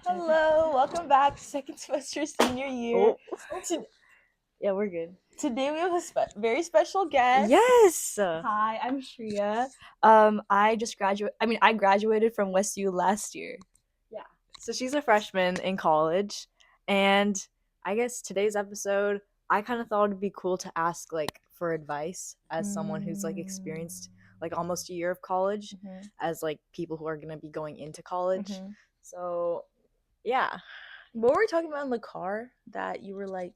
Hello, welcome back. Second semester senior year. Yeah, we're good. Today we have a very special guest. Yes. Hi, I'm Shreeya. I graduated from West U last year. Yeah. So she's a freshman in college, and I guess today's episode, I kind of thought it'd be cool to ask for advice as someone who's experienced almost a year of college, as people who are gonna be going into college. So, yeah. What were we talking about in the car that you were like,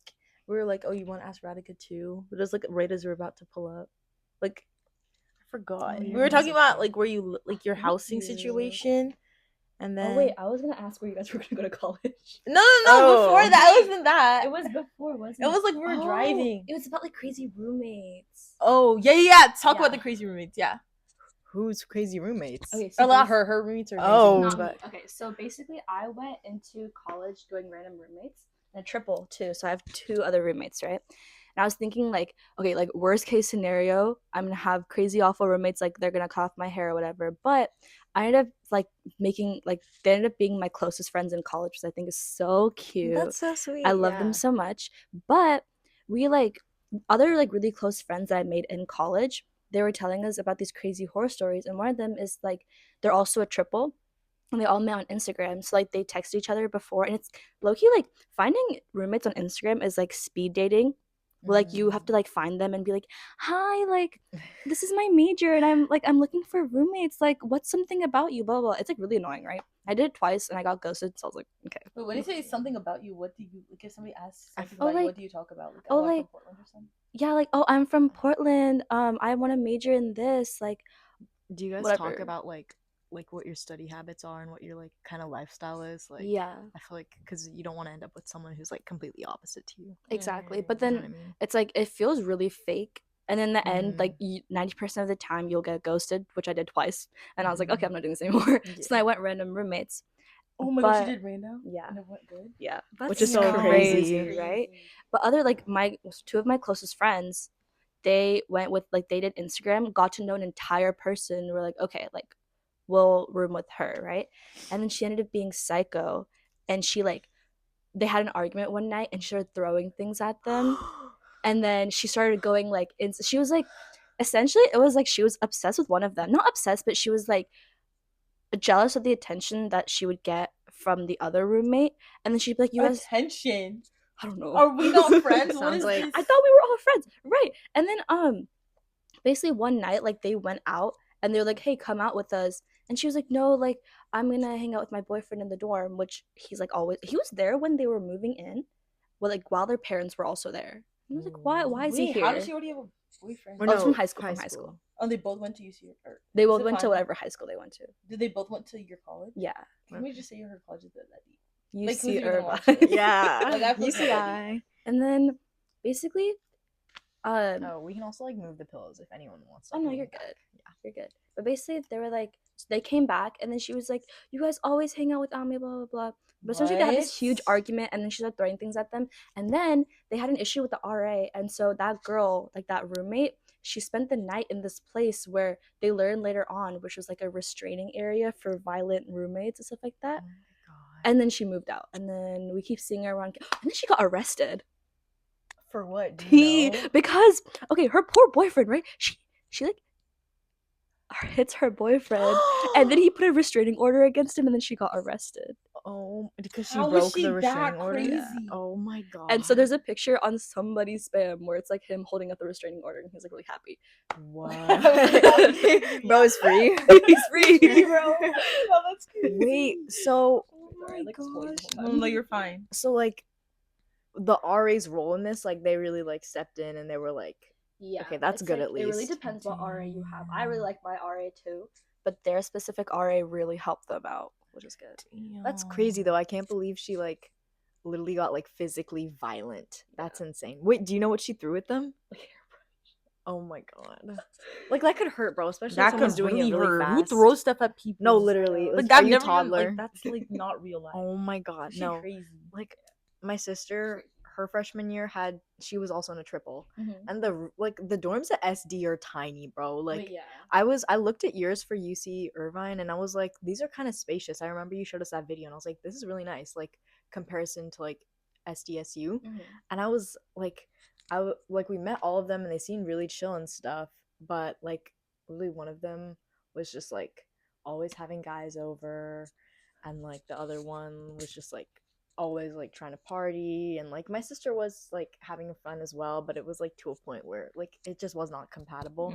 we were like, oh, you want to ask Radhika too? But it was right as we were about to pull up. I forgot. Oh, we were talking about where you your housing situation. And then... Oh wait, I was gonna ask where you guys were gonna go to college. No, before that. It wasn't that. It was before, wasn't it? It was we were driving. It was about crazy roommates. Oh, yeah. Talk about the crazy roommates, yeah. Who's crazy roommates? Okay, so her roommates are crazy. Oh, okay, so basically I went into college doing random roommates and a triple too. So I have two other roommates, right? And I was thinking worst case scenario, I'm gonna have crazy awful roommates, they're gonna cut off my hair or whatever. But I ended up they ended up being my closest friends in college, which I think is so cute. That's so sweet. I love them so much. But we other really close friends that I made in college, they were telling us about these crazy horror stories, and one of them is they're also a triple. And they all met on Instagram. So they text each other before, and it's low-key finding roommates on Instagram is speed dating. Where you have to find them and be like, hi, this is my major and I'm looking for roommates, what's something about you, blah blah. It's really annoying, right? I did it twice and I got ghosted, so I was like, okay. But when you say something about you, what do you if somebody asks something Oh, about you, what do you talk about? I'm from Portland or something? Yeah, oh, I'm from Portland, I want to major in this, do you guys whatever. talk about what your study habits are and what your kind of lifestyle is? Yeah, I feel because you don't want to end up with someone who's completely opposite to you. exactly. But then you know what I mean? it's it feels really fake, and in the end 90% of the time you'll get ghosted, which I did twice, and I was like, okay, I'm not doing this anymore. So then I went random roommates. Oh my gosh, you did random? Yeah. And it went good? Yeah, which is so crazy, right? But other two of my closest friends, they went with they did Instagram, got to know an entire person. We're like, okay, we'll room with her, right? And then she ended up being psycho, and she they had an argument one night and she started throwing things at them. And then she started going she was essentially it was she was obsessed with one of them, not obsessed, but she was jealous of the attention that she would get from the other roommate. And then she'd be like, you guys, attention, I don't know, are we not friends? What is Sounds like this? I thought we were all friends, right? And then basically one night they went out and they're like, hey, come out with us. And she was like, no, I'm gonna hang out with my boyfriend in the dorm, which he's always, he was there when they were moving in, well, while their parents were also there. And I was like, why is he here? How does she already have a boyfriend? Oh, it's from high school. Oh, they both went to UC, or they both went to whatever high school they went to. Did they both went to your college? Yeah. Can we just say your college is that deep? UC Irvine. Yeah. UCI. And then basically we can also move the pillows if anyone wants. Oh no, you're good. Yeah, you're good. But basically they were they came back, and then she was like, you guys always hang out with Ami, blah blah blah. But essentially they had this huge argument, and then she started throwing things at them. And then they had an issue with the RA, and so that girl, that roommate, she spent the night in this place where they learned later on, which was a restraining area for violent roommates and stuff like that. Oh my God. And then she moved out, and then we keep seeing her around, and then she got arrested. For what? Because okay, her poor boyfriend, right? She hits her boyfriend, and then he put a restraining order against him, and then she got arrested. Oh, because she How broke was she the restraining that order. crazy? Yeah. Oh my God. And so there's a picture on somebody's spam where it's him holding up the restraining order, and he's really happy. What? Bro is free. He's free, bro. Oh, that's crazy. Wait, so Sorry, no, you're fine. So the RA's role in this, they really stepped in and they were yeah, okay, that's good at least. It really depends what RA you have. I really like my RA too, but their specific RA really helped them out, which is good. Damn. That's crazy though. I can't believe she literally got physically violent. That's insane. Wait, do you know what she threw at them? Oh my God. That could hurt, bro, especially if someone's doing it really fast. Who throws stuff at people? No, literally. That are you never toddler? that's not real life. Oh my God, She's no. crazy. My sister, her freshman year she was also in a triple, Mhm. and the dorms at SD are tiny, bro. Like yeah. I looked at yours for UC Irvine, and I was like, these are kind of spacious. I remember you showed us that video, and I was like, this is really nice, like comparison to like SDSU, Mhm. and I was like, like we met all of them, and they seemed really chill and stuff, but like literally one of them was just like always having guys over, and like the other one was just like always like trying to party, and like my sister was like having fun as well, but it was like to a point where like it just was not compatible.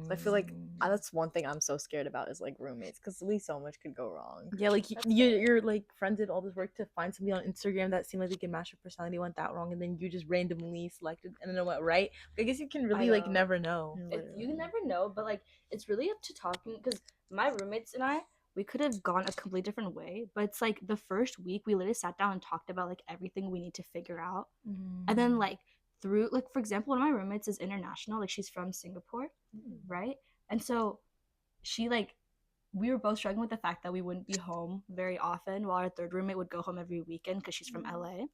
So I feel like that's one thing I'm so scared about is like roommates, because at least so much could go wrong. Yeah, like That's you're like friends did all this work to find somebody on Instagram that seemed like they could match your personality, went that wrong, and then you just randomly selected and then it went right. I guess you can really like know. never know. You never know, but like it's really up to talking, because my roommates and I, we could have gone a completely different way, but it's like the first week we literally sat down and talked about like everything we need to figure out. And then like through, like, for example, one of my roommates is international, like she's from Singapore, right? And so she like, we were both struggling with the fact that we wouldn't be home very often, while our third roommate would go home every weekend because she's from LA.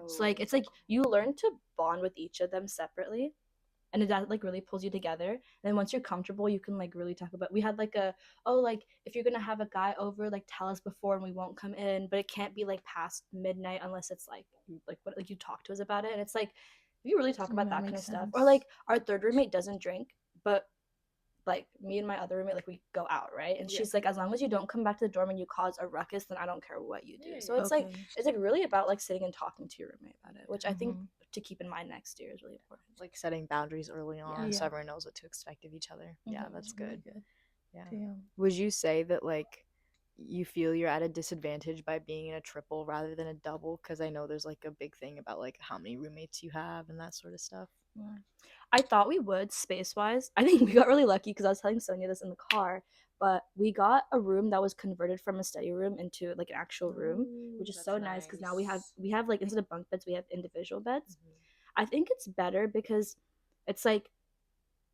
So like it's like you learn to bond with each of them separately, and that like really pulls you together. And then once you're comfortable, you can like really talk about, we had like a, oh, like if you're gonna have a guy over, like tell us before and we won't come in, but it can't be like past midnight unless it's like what, like you talk to us about it. And it's like you really talk about that kind of stuff. Or like our third roommate doesn't drink, but like me and my other roommate, like we go out, right? And she's like, as long as you don't come back to the dorm and you cause a ruckus, then I don't care what you do. So it's like really about like sitting and talking to your roommate about it, which I think to keep in mind next year is really important. Like setting boundaries early on, Yeah. so everyone knows what to expect of each other. Yeah, that's good. Really good. Yeah. Damn. Would you say that like you feel you're at a disadvantage by being in a triple rather than a double? Because I know there's like a big thing about like how many roommates you have and that sort of stuff. I thought we would space wise. I think we got really lucky because I was telling Sonia this in the car, but we got a room that was converted from a study room into like an actual room, which is so nice because now we have like, instead of bunk beds, we have individual beds. I think it's better because it's like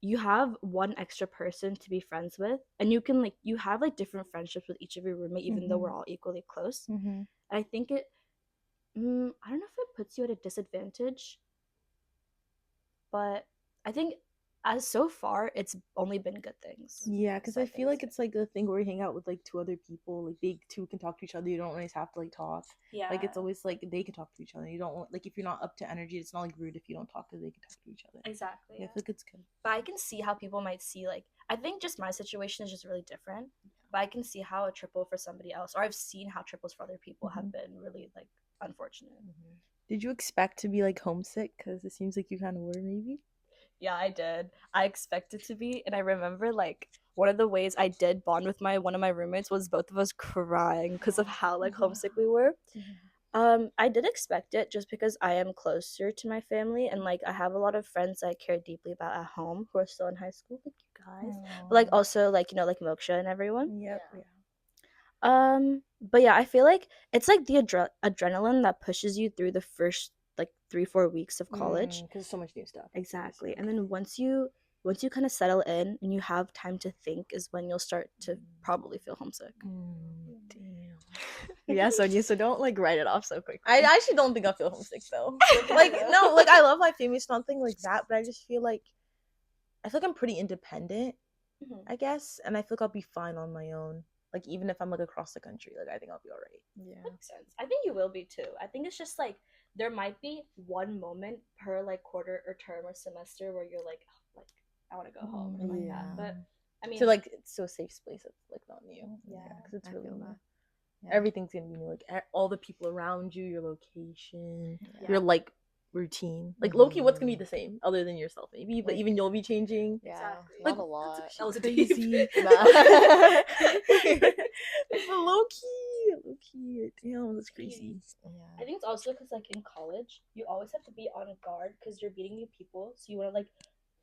you have one extra person to be friends with, and you can like, you have like different friendships with each of your roommate, even though we're all equally close. And I think it, I don't know if it puts you at a disadvantage, but I think as so far it's only been good things. Yeah, because I feel like it's like a thing where you hang out with like two other people, like they two can talk to each other. You don't always have to like talk. Yeah, Like it's always like they can talk to each other. You don't like, if you're not up to energy, it's not like rude if you don't talk, because they can talk to each other. exactly. Yeah, I feel like it's good. But I can see how people might see, like, I think just my situation is just really different. But I can see how a triple for somebody else, or I've seen how triples for other people have been really like unfortunate. Did you expect to be like homesick? Because it seems like you kind of were, maybe. Yeah, I did. I expected to be, and I remember like one of the ways I did bond with one of my roommates was both of us crying because of how like homesick we were. I did expect it just because I am closer to my family, and like I have a lot of friends I care deeply about at home who are still in high school, like you guys. But like also like, you know, like Moksha and everyone. Yep. But yeah, I feel like it's like the adrenaline that pushes you through the first like 3-4 weeks of college. Because so much new stuff. Exactly. And then once you kind of settle in and you have time to think is when you'll start to probably feel homesick. Damn. Yeah, so don't like write it off so quick. I actually don't think I'll feel homesick though. Like no, like I love my family, it's nothing like that, but I just feel like I'm pretty independent, I guess, and I feel like I'll be fine on my own. Like even if I'm like across the country, like I think I'll be all right. Yeah. Makes sense. I think you will be too. I think it's just like there might be one moment per like quarter or term or semester where you're like, oh, like I want to go home and like that. But I mean, so like it's so a safe space that's like not new. Yeah, because it's really new. Yeah. Everything's gonna be new. Like all the people around you, your location, Yeah. your like routine. Like low-key, what's gonna be the same other than yourself maybe, but Like- even you'll be changing. Yeah, Exactly. not Like, a lot. That was crazy. deep. But low-key, damn, that's crazy. I think it's also because like in college, you always have to be on guard because you're meeting new people, so you want to like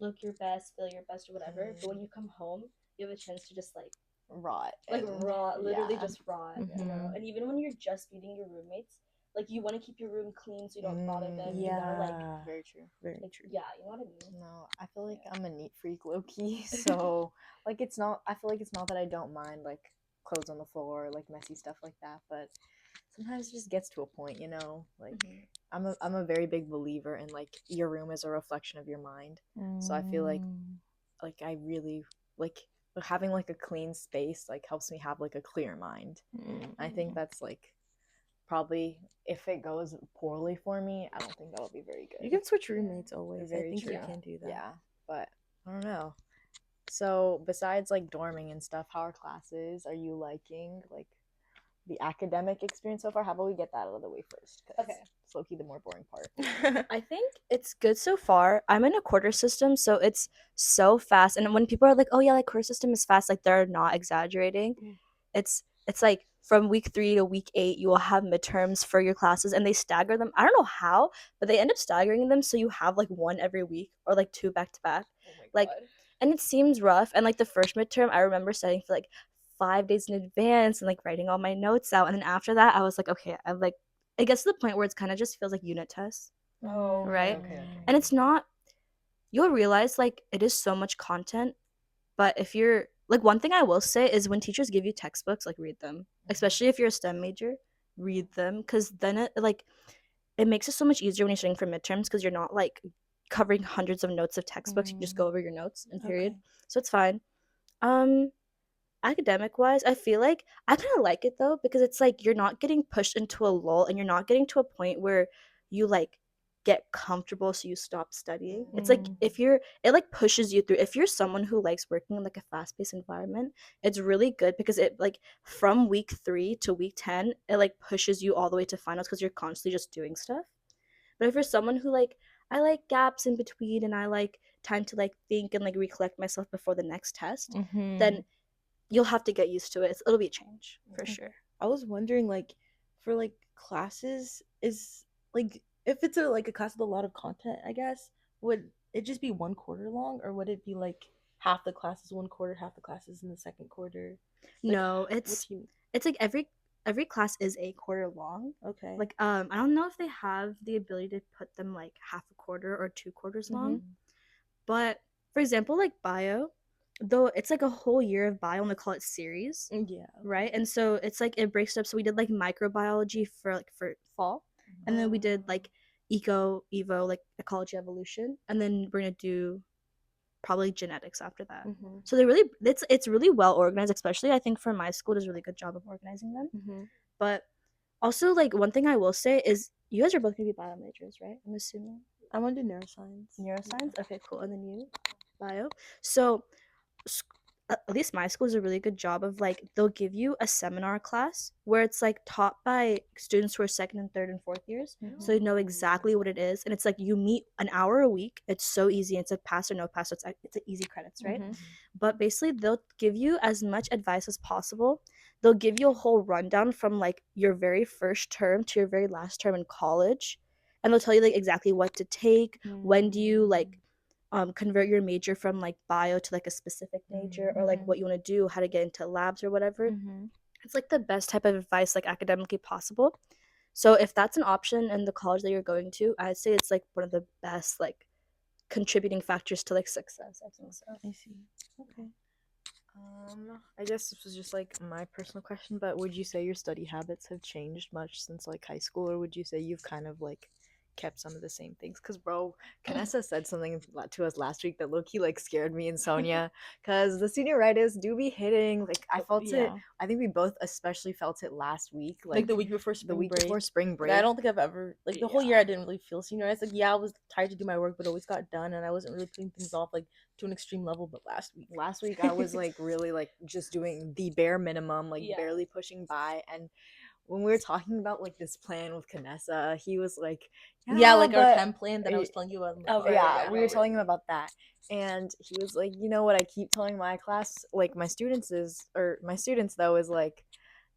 look your best, feel your best, or whatever. But when you come home, you have a chance to just like Rot. literally just rot, you know. Mhm. And even when you're just meeting your roommates, like you want to keep your room clean so you don't bother them. You gotta like, Very true. Very true. yeah, you know what I mean. No, I feel like I'm a neat freak, low key. So like I feel like it's not that I don't mind like clothes on the floor, like messy stuff like that, but sometimes it just gets to a point, like I'm a very big believer in like your room is a reflection of your mind. So I feel like I really like having like a clean space like helps me have like a clear mind. I think that's like probably if it goes poorly for me, I don't think that'll be very good. You can switch roommates always. I Very think true. you can do that. Yeah, but I don't know. So besides like dorming and stuff, how are classes? Are you liking like the academic experience so far? How about we get that out of the way first? Okay. It's low-key the more boring part. I think it's good so far. I'm in a quarter system, so it's so fast. And when people are like, "Oh yeah, like quarter system is fast," like they're not exaggerating. It's like from week 3 to week 8, you will have midterms for your classes, and they stagger them. I don't know how, but they end up staggering them so you have like one every week or like 2 back to back. Oh my Like, God. and it seems rough. And like the first midterm, I remember studying for like 5 days in advance and like writing all my notes out. And then after that, I was like, okay, I'm like, it gets to the point where it's kind of just feels like unit tests. Oh, right? Okay. And it's not, you'll realize like it is so much content, but if you're like, one thing I will say is when teachers give you textbooks, like read them, especially if you're a STEM major, read them, because then it makes it so much easier when you're studying for midterms because you're not like covering hundreds of notes of textbooks. You just go over your notes and period. Okay. So it's fine. Academic wise, I feel like I kind of like it though, because it's like you're not getting pushed into a lull and you're not getting to a point where you like get comfortable so you stop studying. It's like if you're, it like pushes you through. If you're someone who likes working in like a fast-paced environment, it's really good because it like from week 3 to week 10, it like pushes you all the way to finals because you're constantly just doing stuff. But if you're someone who like, I like gaps in between and I like time to like think and like recollect myself before the next test, then you'll have to get used to it. It'll be a change for sure. I was wondering, like, for like classes, is like if it's like a class with a lot of content, I guess, would it just be 1 quarter long, or would it be like half the classes 1 quarter, half the classes in the second quarter? Like, No, it's like every class is a quarter long. Okay. Like I don't know if they have the ability to put them like half a quarter or 2 quarters long. But for example, like bio, though it's like a whole year of bio and they call it series. Yeah. Right? And so it's like it breaks up. So we did like microbiology for fall. And then we did like evo, like ecology evolution. And then we're gonna do probably genetics after that. So they really it's really well organized, especially I think for my school does a really good job of organizing them. But also like one thing I will say is you guys are both gonna be bio majors, right? I'm assuming. I want to do neuroscience. Neuroscience? Okay, cool. And then you? Bio. So at least my school does a really good job of like they'll give you a seminar class where it's like taught by students who are second and third and fourth years, so you know exactly what it is, and it's like you meet an hour a week. It's so easy. It's like pass or no pass, so it's like easy credits, right? But basically they'll give you as much advice as possible. They'll give you a whole rundown from like your very first term to your very last term in college, and they'll tell you like exactly what to take, when do you like convert your major from like bio to like a specific major, or like what you want to do, how to get into labs or whatever. It's like the best type of advice like academically possible. So if that's an option in the college that you're going to, I'd say it's like one of the best like contributing factors to like success. I think so. I see. Okay. I guess this was just like my personal question, but would you say your study habits have changed much since like high school, or would you say you've kind of like kept some of the same things? Because bro, Canessa said something to us last week that low-key like scared me and Sonia, because the senioritis do be hitting. Like I felt it. I think we both especially felt it last week, like the week before spring break. I don't think I've ever like the whole year I didn't really feel senioritis. Like I was tired to do my work, but always got done, and I wasn't really putting things off like to an extreme level. But last week I was like really like just doing the bare minimum, like barely pushing by. And when we were talking about like this plan with Canessa, he was like, like our chem plan that I was telling you about. We were telling him about that, and he was like, you know what I keep telling my class, like my students though, is like,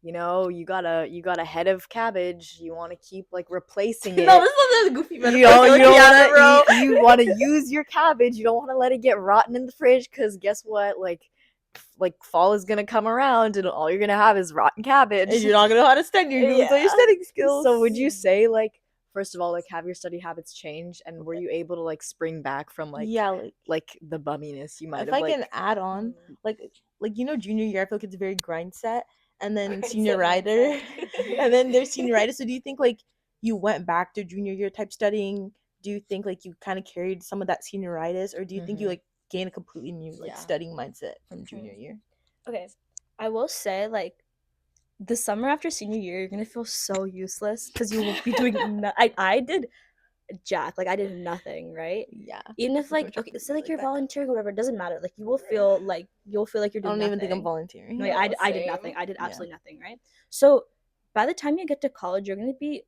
you know, you got a head of cabbage, you want to keep like replacing it. No, this is a goofy metaphor. You want to use your cabbage, you don't want to let it get rotten in the fridge, because guess what, like fall is gonna come around and all you're gonna have is rotten cabbage, and you're not gonna know how to study. You're gonna lose all your studying skills. So would you say like, first of all, like have your study habits changed, and were you able to like spring back from like like the bumminess you might have? If I can add on, like junior year, I feel like it's very grind set, and then senioritis, and then there's senioritis. So do you think like you went back to junior year type studying? Do you think like you kind of carried some of that senioritis, or do you think you like gained a completely new like studying mindset from junior year? Okay, I will say like the summer after senior year, you're gonna feel so useless because you will be doing. I did jack, like I did nothing, right? Yeah. Even if like okay, say like you're volunteering or whatever, it doesn't matter. Like you'll feel like you're I doing don't nothing. even think I'm volunteering. No, I did nothing. I did absolutely nothing, right? So by the time you get to college, you're gonna be.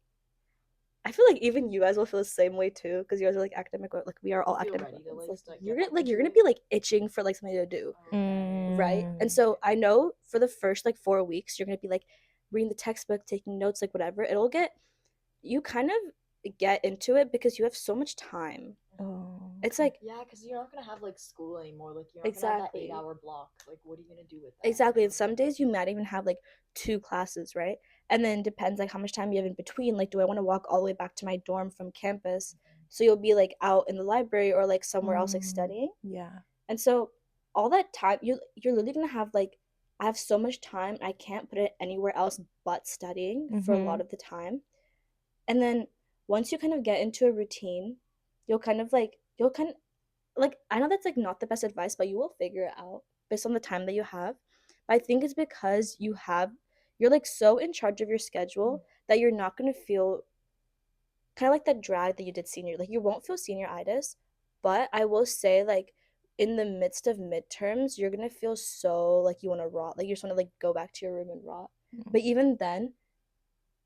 I feel like even you guys will feel the same way too, because you guys are like academic, like we are all academic. You're gonna be like itching for like something to do, right? And so I know for the first like 4 weeks, you're gonna be like reading the textbook, taking notes, like whatever. It'll get you kind of get into it because you have so much time. Oh, it's like because you're not gonna have like school anymore. Like you're not gonna have that 8-hour block. Like what are you gonna do with that? Exactly. And some days you might even have like 2 classes, right? And then depends like how much time you have in between. Like, do I want to walk all the way back to my dorm from campus? So you'll be like out in the library or like somewhere else like studying. yeah. And so all that time you're literally gonna have like I have so much time I can't put it anywhere else but studying for a lot of the time. And then once you kind of get into a routine, you'll kind of like I know that's like not the best advice, but you will figure it out based on the time that you have. But I think it's because you're like so in charge of your schedule that you're not gonna feel kind of like that drag that you did senior. Like you won't feel senioritis, but I will say like in the midst of midterms, you're gonna feel so like you want to rot, like you just want to like go back to your room and rot. But even then,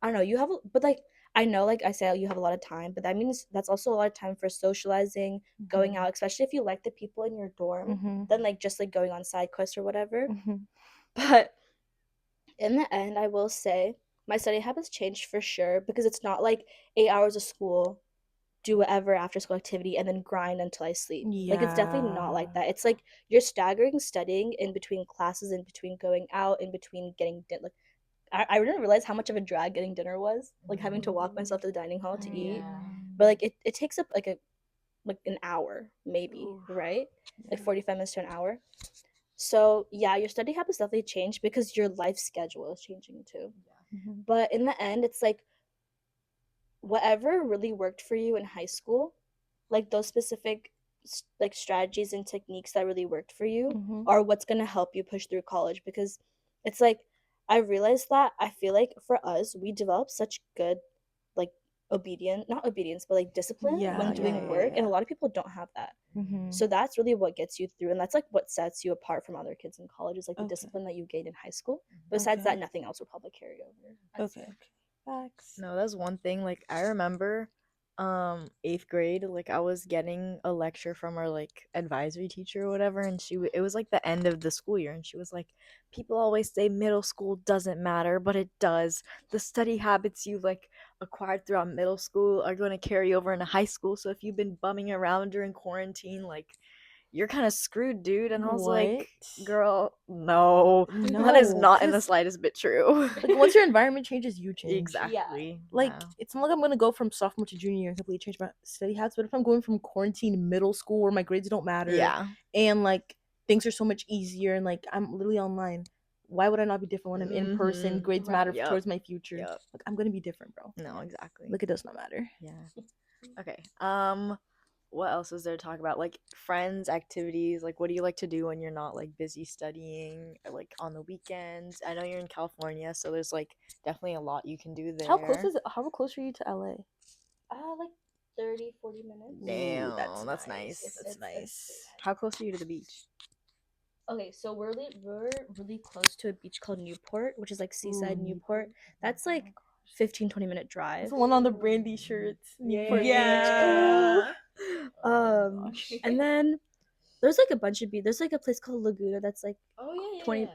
I don't know. But like I know, like I say, you have a lot of time, but that means that's also a lot of time for socializing, going out, especially if you like the people in your dorm. Then like just like going on side quests or whatever. But in the end, I will say my study habits changed for sure because it's not like 8 hours of school, do whatever after school activity, and then grind until I sleep. Like it's definitely not like that. It's like you're staggering studying in between classes, in between going out, in between getting like I didn't realize how much of a drag getting dinner was, like having to walk myself to the dining hall to eat. But like it takes up like an hour maybe, right? Like 45 minutes to an hour. So yeah, your study habits definitely change because your life schedule is changing too. But in the end, it's like whatever really worked for you in high school, like those specific like strategies and techniques that really worked for you are what's going to help you push through college. Because it's like I realized that I feel like for us we develop such good like not obedience but like discipline when doing work, and a lot of people don't have that. So that's really what gets you through, and that's like what sets you apart from other kids in college is like the discipline that you gain in high school. Besides that, nothing else will probably carry over. Facts. No, that's one thing. Like I remember 8th grade, like I was getting a lecture from our like advisory teacher or whatever, and it was like the end of the school year, and she was like, people always say middle school doesn't matter, but it does. The study habits you like acquired throughout middle school are going to carry over into high school. So if you've been bumming around during quarantine, like you're kind of screwed, dude. And I was like, girl, no, that is not in the slightest bit true. Like once your environment changes, you change. Exactly. Like it's not like I'm gonna go from sophomore to junior year and completely change my study habits. But if I'm going from quarantine middle school where my grades don't matter, and like things are so much easier, and like I'm literally online, why would I not be different when I'm in person? Grades matter towards my future. Like I'm gonna be different, bro. No, exactly. Like it does not matter. Yeah. Okay. What else is there to talk about? Like friends, activities. Like what do you like to do when you're not like busy studying or like on the weekends? I know you're in California, so there's like definitely a lot you can do there. How close are you to LA? Like 30-40 minutes. Damn, Ooh, that's nice. That's nice. How close are you to the beach? Okay, so we're really close to a beach called Newport, which is like seaside Newport. That's like 15-20 minute drive. It's the one on the Brandy shirts. Newport Beach. And then there's like a bunch of there's like a place called Laguna that's like 20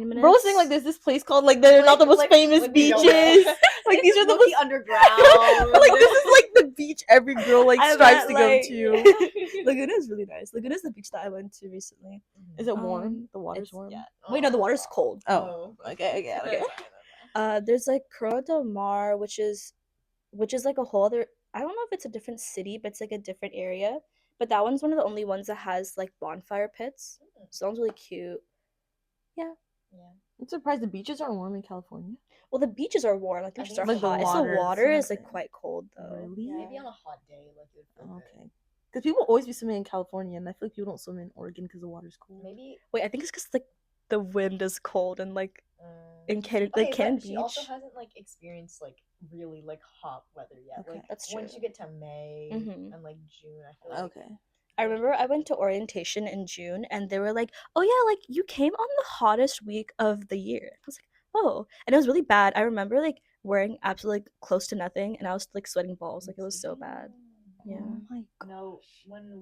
minutes. Bro was saying like there's this place called like they're not the most famous beaches. Like these are the most underground. Like this is like the beach every girl like strives to go to. Laguna is really nice. Laguna is the beach that I went to recently. Is it warm? The water's warm. Yeah. Wait, no, the water's cold. Oh, okay. There's like Corona del Mar, which is like a whole other. I don't know if it's a different city, but it's like a different area. But that one's one of the only ones that has like bonfire pits. So that one's really cute. Yeah. I'm surprised the beaches aren't warm in California. Well, the beaches are warm. Like the I beaches think are it's hot. the It's the water, water is like something. quite cold though. Really? Maybe on a hot day, like it would feel good. Okay. Because people always be swimming in California, and I feel like people don't swim in Oregon because the water's cold. Maybe. Wait, I think it's because like the wind is cold and like in Canada, Okay, like Cannon but Beach. she also hasn't like experienced like really like hot weather yet. Okay. Like That's once true. you get to May Mhm. and like June, I feel like. Okay. I remember I went to orientation in June and they were like, "Oh yeah, like you came on the hottest week of the year." I was like, "Oh," and it was really bad. I remember like wearing absolutely like, close to nothing, and I was like sweating balls. Like it was so bad. Yeah. Oh my god. No, when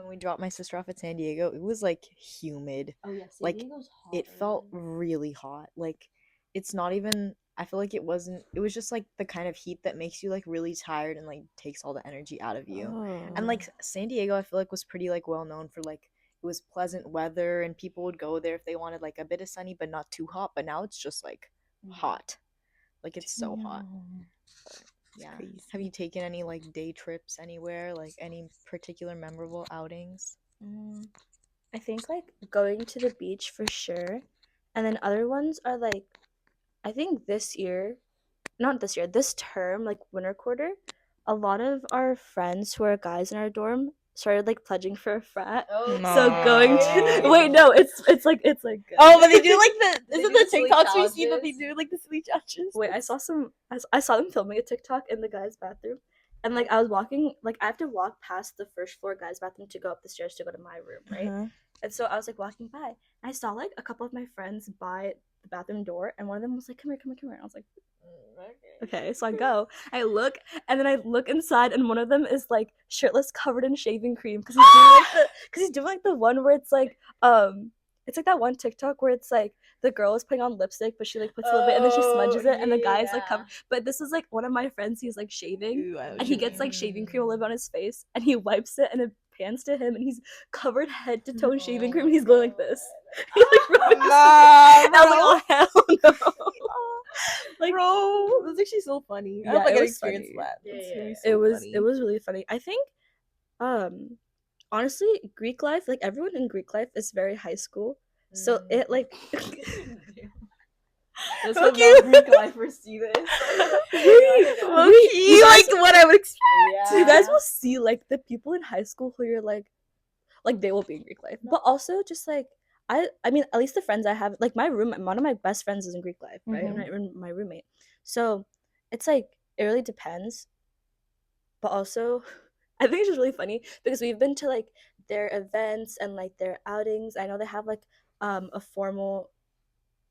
we dropped my sister off at San Diego, it was like humid. Oh yeah, San Like, Diego's hot. It felt really hot. Like it's not even. I feel like it wasn't. It was just like the kind of heat that makes you like really tired and like takes all the energy out of you. And like San Diego, I feel like was pretty like well known for like it was pleasant weather and people would go there if they wanted like a bit of sunny but not too hot. But now it's just like hot. Like it's so hot. Yeah. crazy. Have you taken any like day trips anywhere? Like any particular memorable outings? I think like going to the beach for sure, and then other ones are like, I think this year, not this year, this term, like winter quarter, a lot of our friends who are guys in our dorm started like pledging for a frat. So going to wait, no, it's like good. Oh, but they do like the They isn't do the the silly TikToks we see that they challenges? do like the silly challenges? Wait, I saw them filming a TikTok in the guys' bathroom. And like I was walking, like I have to walk past the first floor guys' bathroom to go up the stairs to go to my room, right? Uh-huh. And so I was like walking by, and I saw like a couple of my friends by the bathroom door, and one of them was like, "Come here, come here, come here." And I was like, okay. So I go, I look, and then I look inside, and one of them is like shirtless, covered in shaving cream, because he's doing like the one where it's like that one TikTok where it's like the girl is putting on lipstick, but she like puts a little bit and then she smudges it, and the guy is like covered. But this is like one of my friends. He's like shaving, Ooh, I know and what he you gets like mean. shaving cream all over on his face, and he wipes it, and it pans to him, and he's covered head to toe in shaving cream, and he's going like this. He like rubs it. Nah, And I was like, oh hell no. Like, bro, that's actually so funny. I Yeah, hope I it get was experience funny. that. Yeah, That's yeah, gonna be yeah. so It was really funny. I think honestly, Greek life, like everyone in Greek life is very high school. So it like Let's Look hope you. no Greek lifers see this. Low-key, guys- like what I would expect. Yeah. you guys will see like the people in high school who you're like they will be in Greek life. But also just like I mean at least the friends I have, like my room, one of my best friends is in Greek life, right? Mhm. My roommate. So it's like it really depends. But also I think it's just really funny because we've been to like their events and like their outings. I know they have like a formal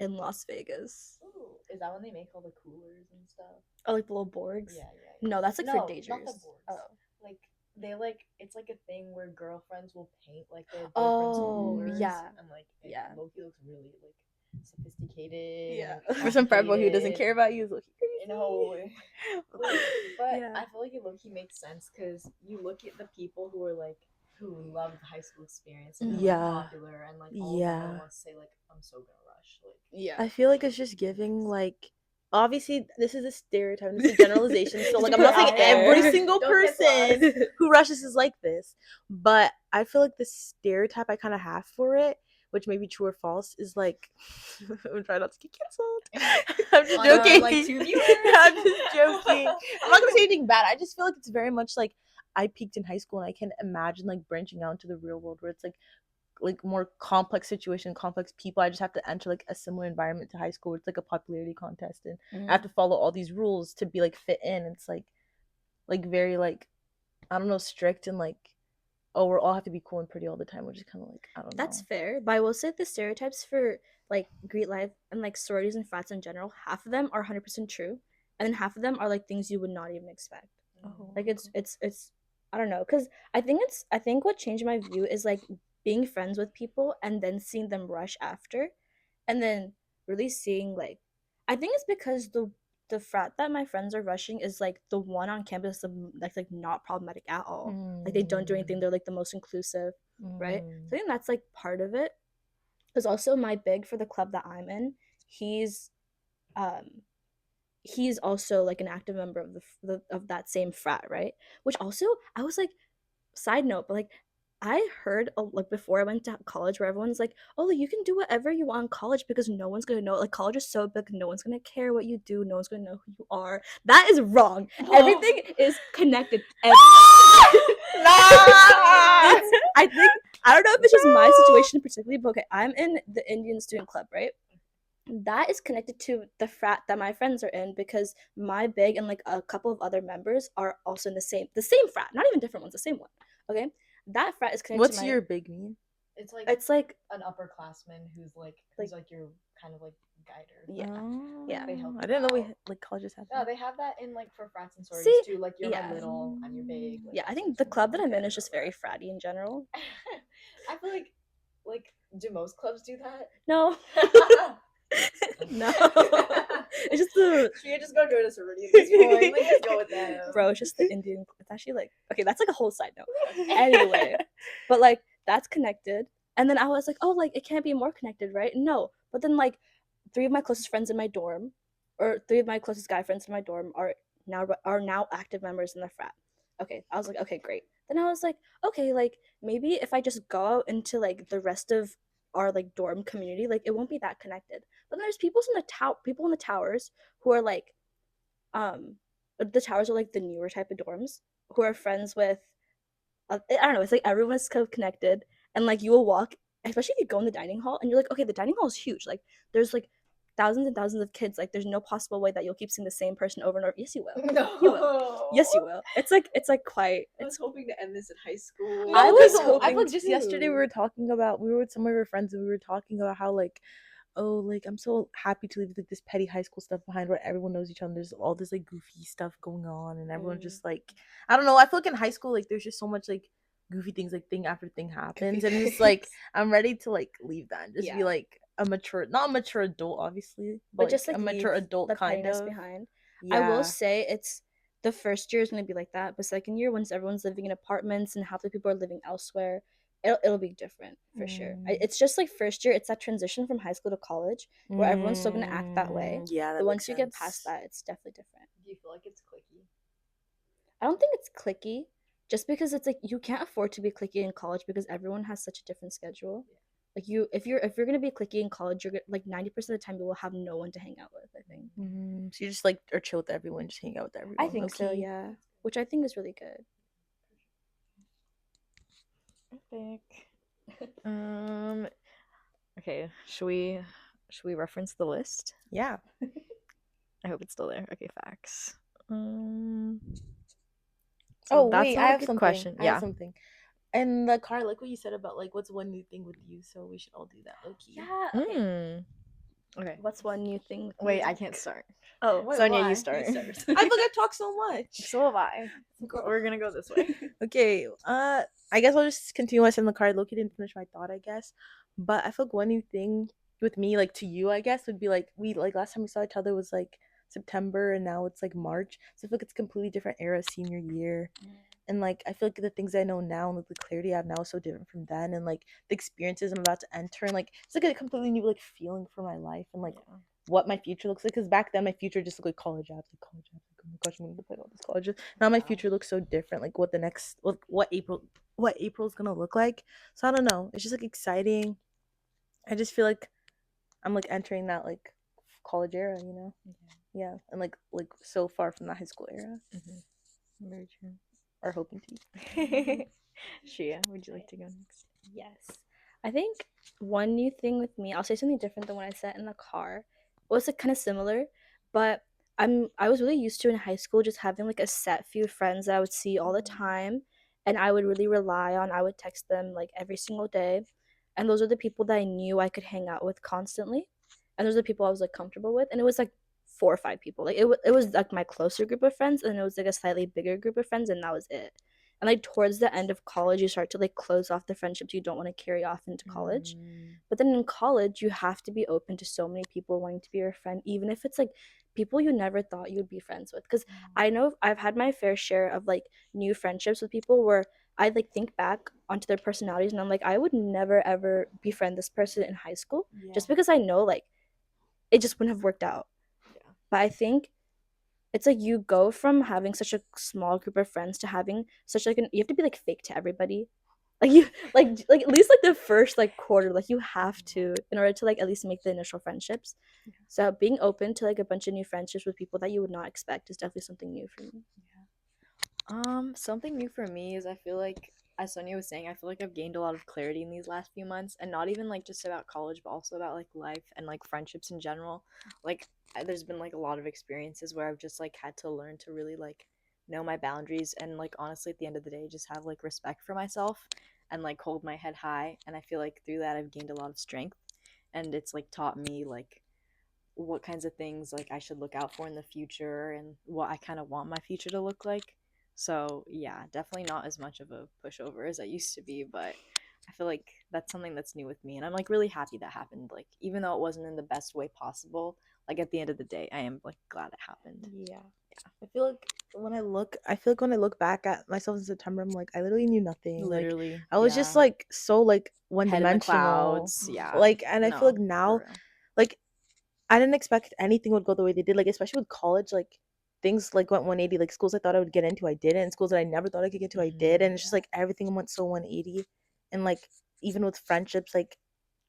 in Las Vegas. Ooh, is that when they make all the coolers and stuff? Oh, like the little Borgs? Yeah. No, that's like for Not the Dagers. boards. Oh. Like they it's like a thing where girlfriends will paint like their boyfriends' Oh, coolers. yeah. And like Yeah. Loki looks really like sophisticated. Yeah. and For some frat boy who doesn't complicated. care about you, is looking You know, but Yeah. I feel like it low-key makes sense because you look at the people who are like who love the high school experience and are Yeah. like, popular and like all of them Yeah. would want to say like I'm so gonna rush like Yeah. I feel like it's just giving like obviously this is a stereotype, this is a generalization. So like I'm Put not saying out there. every single Don't get person who rushes is like this, but I feel like the stereotype I kind of have for it, which may be true or false, is like I'm trying not to get canceled. I'm just joking. like 2 viewers. I'm just joking. I'm not gonna say anything bad. I just feel like it's very much like I peaked in high school and I can imagine like branching out into the real world where it's like more complex situation, complex people. I just have to enter like a similar environment to high school where it's like a popularity contest and I have to follow all these rules to be like fit in. It's like very like I don't know, strict and like oh we're all have to be cool and pretty all the time, which is kind of like I don't know. That's fair, but I will say the stereotypes for like Greek life and like sororities and frats in general, half of them are 100% true, and then half of them are like things you would not even expect. Oh. Like it's I don't know, because I think what changed my view is like being friends with people and then seeing them rush after, and then really seeing like I think it's because the frat that my friends are rushing is like the one on campus that's like not problematic at all. Like they don't do anything. They're like the most inclusive, right? So I think that's like part of it. Because also my big for the club that I'm in, he's also like an active member of of that same frat, right? Which also I was like, side note, but like I heard like before I went to college where everyone's like, oh, like, you can do whatever you want in college because no one's gonna know. Like college is so big, no one's gonna care what you do. No one's gonna know who you are. That is wrong. Everything is connected. Nah! I think I don't know if it's just my situation particularly, but okay, I'm in the Indian student club, right? That is connected to the frat that my friends are in because my big and like a couple of other members are also in the same frat, not even different ones, the same one. Okay, that frat is connected What's to my. your big mean? It's like an upperclassman who's like your kind of like guider. Yeah. They help I didn't know you we out. like colleges had Yeah, that. they have that in like for frats and sororities See? too. Like you're Yeah. my little, I'm your big. Like, Yeah, I that think sort the of club that thing. I'm in is just very fratty in general. I feel like do most clubs do that? No. No. It's just the Shreeya just gonna go to sorority at this point. Like just go with them. bro, it's just the Indian. It's actually like okay, that's like a whole side note. Anyway, but like that's connected, and then I was like, oh, like it can't be more connected, right? No, but then like three of my closest friends in my dorm, or three of my closest guy friends in my dorm are now active members in the frat. Okay, I was like, okay, great. Then I was like, okay, like maybe if I just go out into like the rest of our like dorm community, like it won't be that connected. But there's people in the towers who are like um the towers are like the newer type of dorms who are friends with I don't know, it's like everyone's kind of connected and like you will walk, especially if you go in the dining hall and you're like, okay, the dining hall is huge, like there's like thousands and thousands of kids, like there's no possible way that you'll keep seeing the same person over and over. Yes, you will. No. You will. Yes, you will. It's like quite. I was hoping to end this in high school. I was I hoping feel like just too. yesterday we were with some of our friends and we were talking about how like, oh, like I'm so happy to leave like this petty high school stuff behind where everyone knows each other. There's all this like goofy stuff going on and everyone just like, I don't know. I feel like in high school like there's just so much like goofy things, like thing after thing happens, and it's like I'm ready to like leave that and just be like not a mature adult obviously, but just like like a mature leave adult the kind pettiness of. behind. I Yeah. will say it's the first year is going to be like that, but second year once everyone's living in apartments and half the people are living elsewhere, it'll be different for sure. It's just like first year, it's that transition from high school to college where everyone's still going to act that way. Yeah, that but once makes you sense. get past that, it's definitely different. Do you feel like it's cliquey? I don't think it's cliquey, just because it's like you can't afford to be cliquey in college because everyone has such a different schedule. Yeah. Like if you're gonna be cliquey in college, you're like 90% of the time you will have no one to hang out with. I think. So you just like are chill with everyone, just hang out with everyone. I think so, yeah. Which I think is really good. Okay, should we reference the list? Yeah. I hope it's still there. Okay, facts. So that's wait, not I a have good something. question. I have something. And the car, like what you said about like what's one new thing with you, so we should all do that low key. Yeah. Okay. Okay. What's one new thing? Wait, I can't start. Oh, Wait, Sonia, why? you start. I feel like I talk so much. So have I. We're gonna go this way. Okay. I guess I'll just continue what's in the card. Loki didn't finish my thought, I guess. But I feel like one new thing with me, like to you, I guess, would be like we like last time we saw each other was like September and now it's like March. So I feel like it's a completely different era senior year. And like I feel like the things I know now and like the clarity I have now is so different from then, and like the experiences I'm about to enter, and like it's like a completely new like feeling for my life and like what my future looks like. Because back then my future just looked like college apps, like college apps. Like, oh my gosh, I'm gonna play all these colleges. Now my future looks so different. Like what the next what April's gonna look like. So I don't know. It's just like exciting. I just feel like I'm like entering that like college era, you know? Yeah, and like so far from the high school era. Very true. Or hoping to. Shreeya, would you like to go next? Yes. I think one new thing with me, I'll say something different than what I said in the car. It was like kind of similar, but I was really used to in high school just having like a set few friends that I would see all the time and I would really rely on. I would text them like every single day. And those are the people that I knew I could hang out with constantly. And those are the people I was like comfortable with. And it was like 4 or 5 people. Like it was like my closer group of friends and it was like a slightly bigger group of friends and that was it. And like towards the end of college you start to like close off the friendships you don't want to carry off into college. But then in college you have to be open to so many people wanting to be your friend, even if it's like people you never thought you'd be friends with. Because I know I've had my fair share of like new friendships with people where I like think back onto their personalities and I'm like, I would never ever befriend this person in high school just because I know like it just wouldn't have worked out. But I think it's like you go from having such a small group of friends to having such like you have to be like fake to everybody. Like you like at least like the first like quarter, like you have to in order to like at least make the initial friendships. So being open to like a bunch of new friendships with people that you would not expect is definitely something new for me. Something new for me is I feel like, as Sonia was saying, I feel like I've gained a lot of clarity in these last few months, and not even like just about college, but also about like life and like friendships in general. Like, there's been like a lot of experiences where I've just like had to learn to really like know my boundaries and like honestly at the end of the day just have like respect for myself and like hold my head high. And I feel like through that I've gained a lot of strength, and it's like taught me like what kinds of things like I should look out for in the future and what I kind of want my future to look like. So yeah, definitely not as much of a pushover as I used to be, but I feel like that's something that's new with me, and I'm like really happy that happened. Like even though it wasn't in the best way possible, like at the end of the day, I am like glad it happened. Yeah. I feel like when I look back at myself in September, I'm like, I literally knew nothing. Literally, like I was just yeah. like so like one Head in the dimensional. clouds, yeah. Like, and I feel No, like for now, real. like I didn't expect anything would go the way they did. Like especially with college, like things like went 180. Like schools I thought I would get into, I didn't. And schools that I never thought I could get to, I did. And it's just like everything went so 180. And like even with friendships, like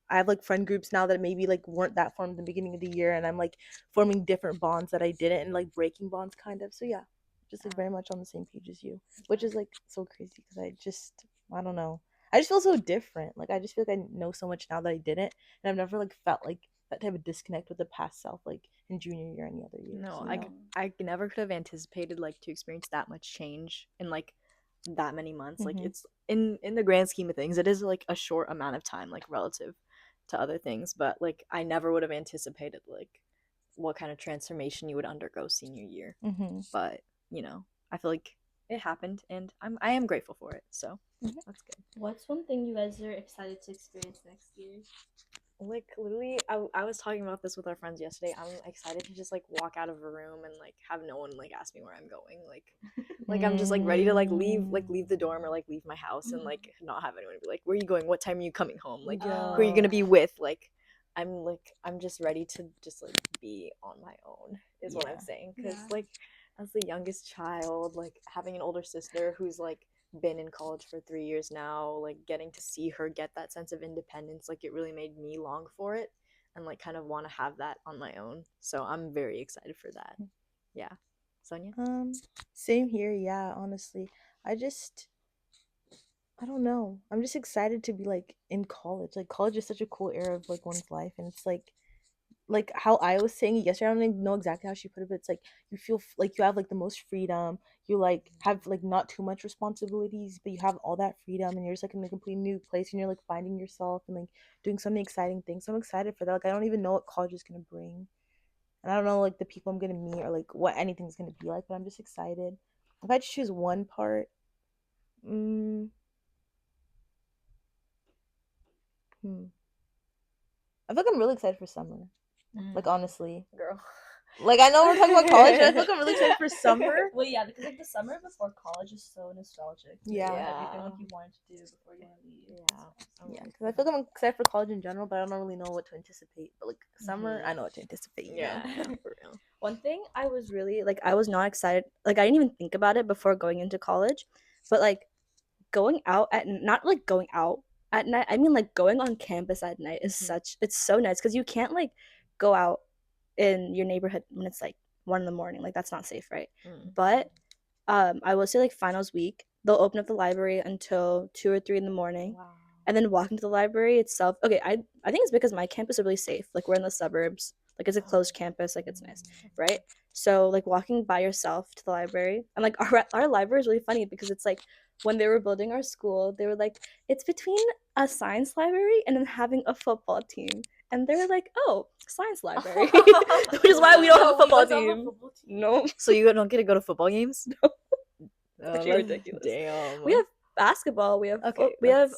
I have like friend groups now that maybe like weren't that formed in the beginning of the year, and I'm like forming different bonds that I didn't, and like breaking bonds kind of. So yeah, just like very much on the same page as you, which is like so crazy because I don't know, I just feel so different. Like I just feel like I know so much now that I didn't, and I've never like felt like that type of disconnect with the past self like in junior year or any other year. No, So, I never could have anticipated like to experience that much change in like that many months. Like it's in the grand scheme of things, it is like a short amount of time, like relative to other things. But like I never would have anticipated like what kind of transformation you would undergo senior year. But you know, I feel like it happened, and I am grateful for it. So that's good. What's one thing you guys are excited to experience next year? Like literally I was talking about this with our friends yesterday. I'm excited to just like walk out of a room and like have no one like ask me where I'm going. Like I'm just like ready to like leave the dorm or like leave my house and like not have anyone be like, where are you going, what time are you coming home, like who are you gonna be with. Like I'm just ready to just like be on my own is what I'm saying, because like as the youngest child, like having an older sister who's like been in college for 3 years now, like getting to see her get that sense of independence, like it really made me long for it and like kind of want to have that on my own. So I'm very excited for that. Yeah. Sonia? Same here. Yeah, honestly, I don't know. I'm just excited to be like in college. Like college is such a cool era of like one's life, and it's like how I was saying it yesterday. I don't even know exactly how she put it, but it's like you feel like you have like the most freedom. You like have like not too much responsibilities, but you have all that freedom, and you're just like in a completely new place, and you're like finding yourself and like doing so many exciting things. So I'm excited for that. Like I don't even know what college is gonna bring, and I don't know like the people I'm gonna meet or like what anything's gonna be like. But I'm just excited. If I had to choose one part, mm, I feel like I'm really excited for summer. Like honestly, Girl. like I know we're talking about college, but I feel like I'm really excited for summer. Well, yeah, because like the summer before college is so nostalgic. Yeah. Everything like you wanted to do before you want to leave. Yeah, because I feel like I'm excited for college in general, but I don't really know what to anticipate. But like summer, I know what to anticipate. Yeah, for real. One thing I was really like, I was not excited. Like I didn't even think about it before going into college, but like going out at not like going out at night. I mean like going on campus at night is it's so nice because you can't like go out in your neighborhood when it's like 1 in the morning. Like that's not safe, right? But I will say like finals week, they'll open up the library until 2 or 3 in the morning. Wow. And then walking to the library itself. Okay, I think it's because my campus is really safe. Like we're in the suburbs. Like it's a closed campus. Like it's nice, right? So like walking by yourself to the library, and like our library is really funny because it's like when they were building our school, they were like it's between a science library and then having a football team. And they're like, oh, science library, which is why we don't have a football team. No. So you don't get to go to football games? No. That's ridiculous. Damn. We have basketball. We have volleyball.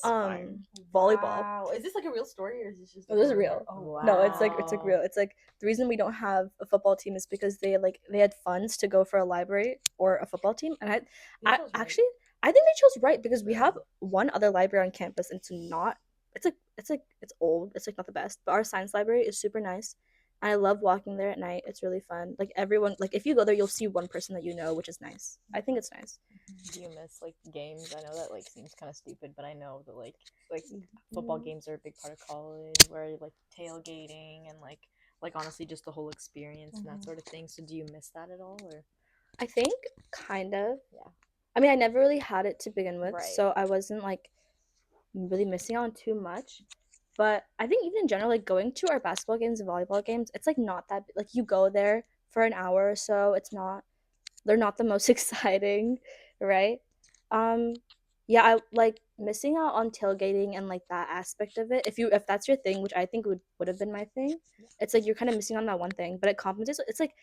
Wow, is this like a real story or is this just? Oh, this is real. Oh, wow. No, it's like real. It's like the reason we don't have a football team is because they had funds to go for a library or a football team, and I actually I think they chose right because we have one other library on campus, and it's old. It's like not the best, but our science library is super nice. I love walking there at night. It's really fun. Like everyone, like if you go there, you'll see one person that you know, which is nice. I think it's nice. Do you miss like games? I know that like seems kind of stupid, but I know that like football games are a big part of college, where like tailgating and like honestly just the whole experience and that sort of thing. So do you miss that at all, or? I think kind of. Yeah. I mean, I never really had it to begin with, Right. so I wasn't like really missing out on too much. But I think even in general, like going to our basketball games and volleyball games, it's like not that like you go there for an hour or so. They're not the most exciting, right? Yeah, I like missing out on tailgating and like that aspect of it. If that's your thing, which I think would have been my thing, it's like you're kind of missing on that one thing, but it compensates. It's like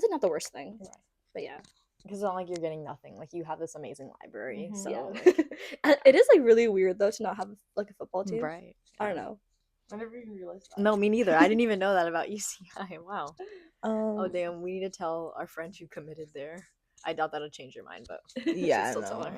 not the worst thing, Right. but yeah. Because it's not like you're getting nothing. Like you have this amazing library, so Yeah. It is like really weird though to not have like a football team. right. I don't know. I never even realized that. No, me neither. I didn't even know that about UCI. Wow. Oh Um, damn, we need to tell our friend who committed there. I doubt that'll change your mind, but yeah, still tell her.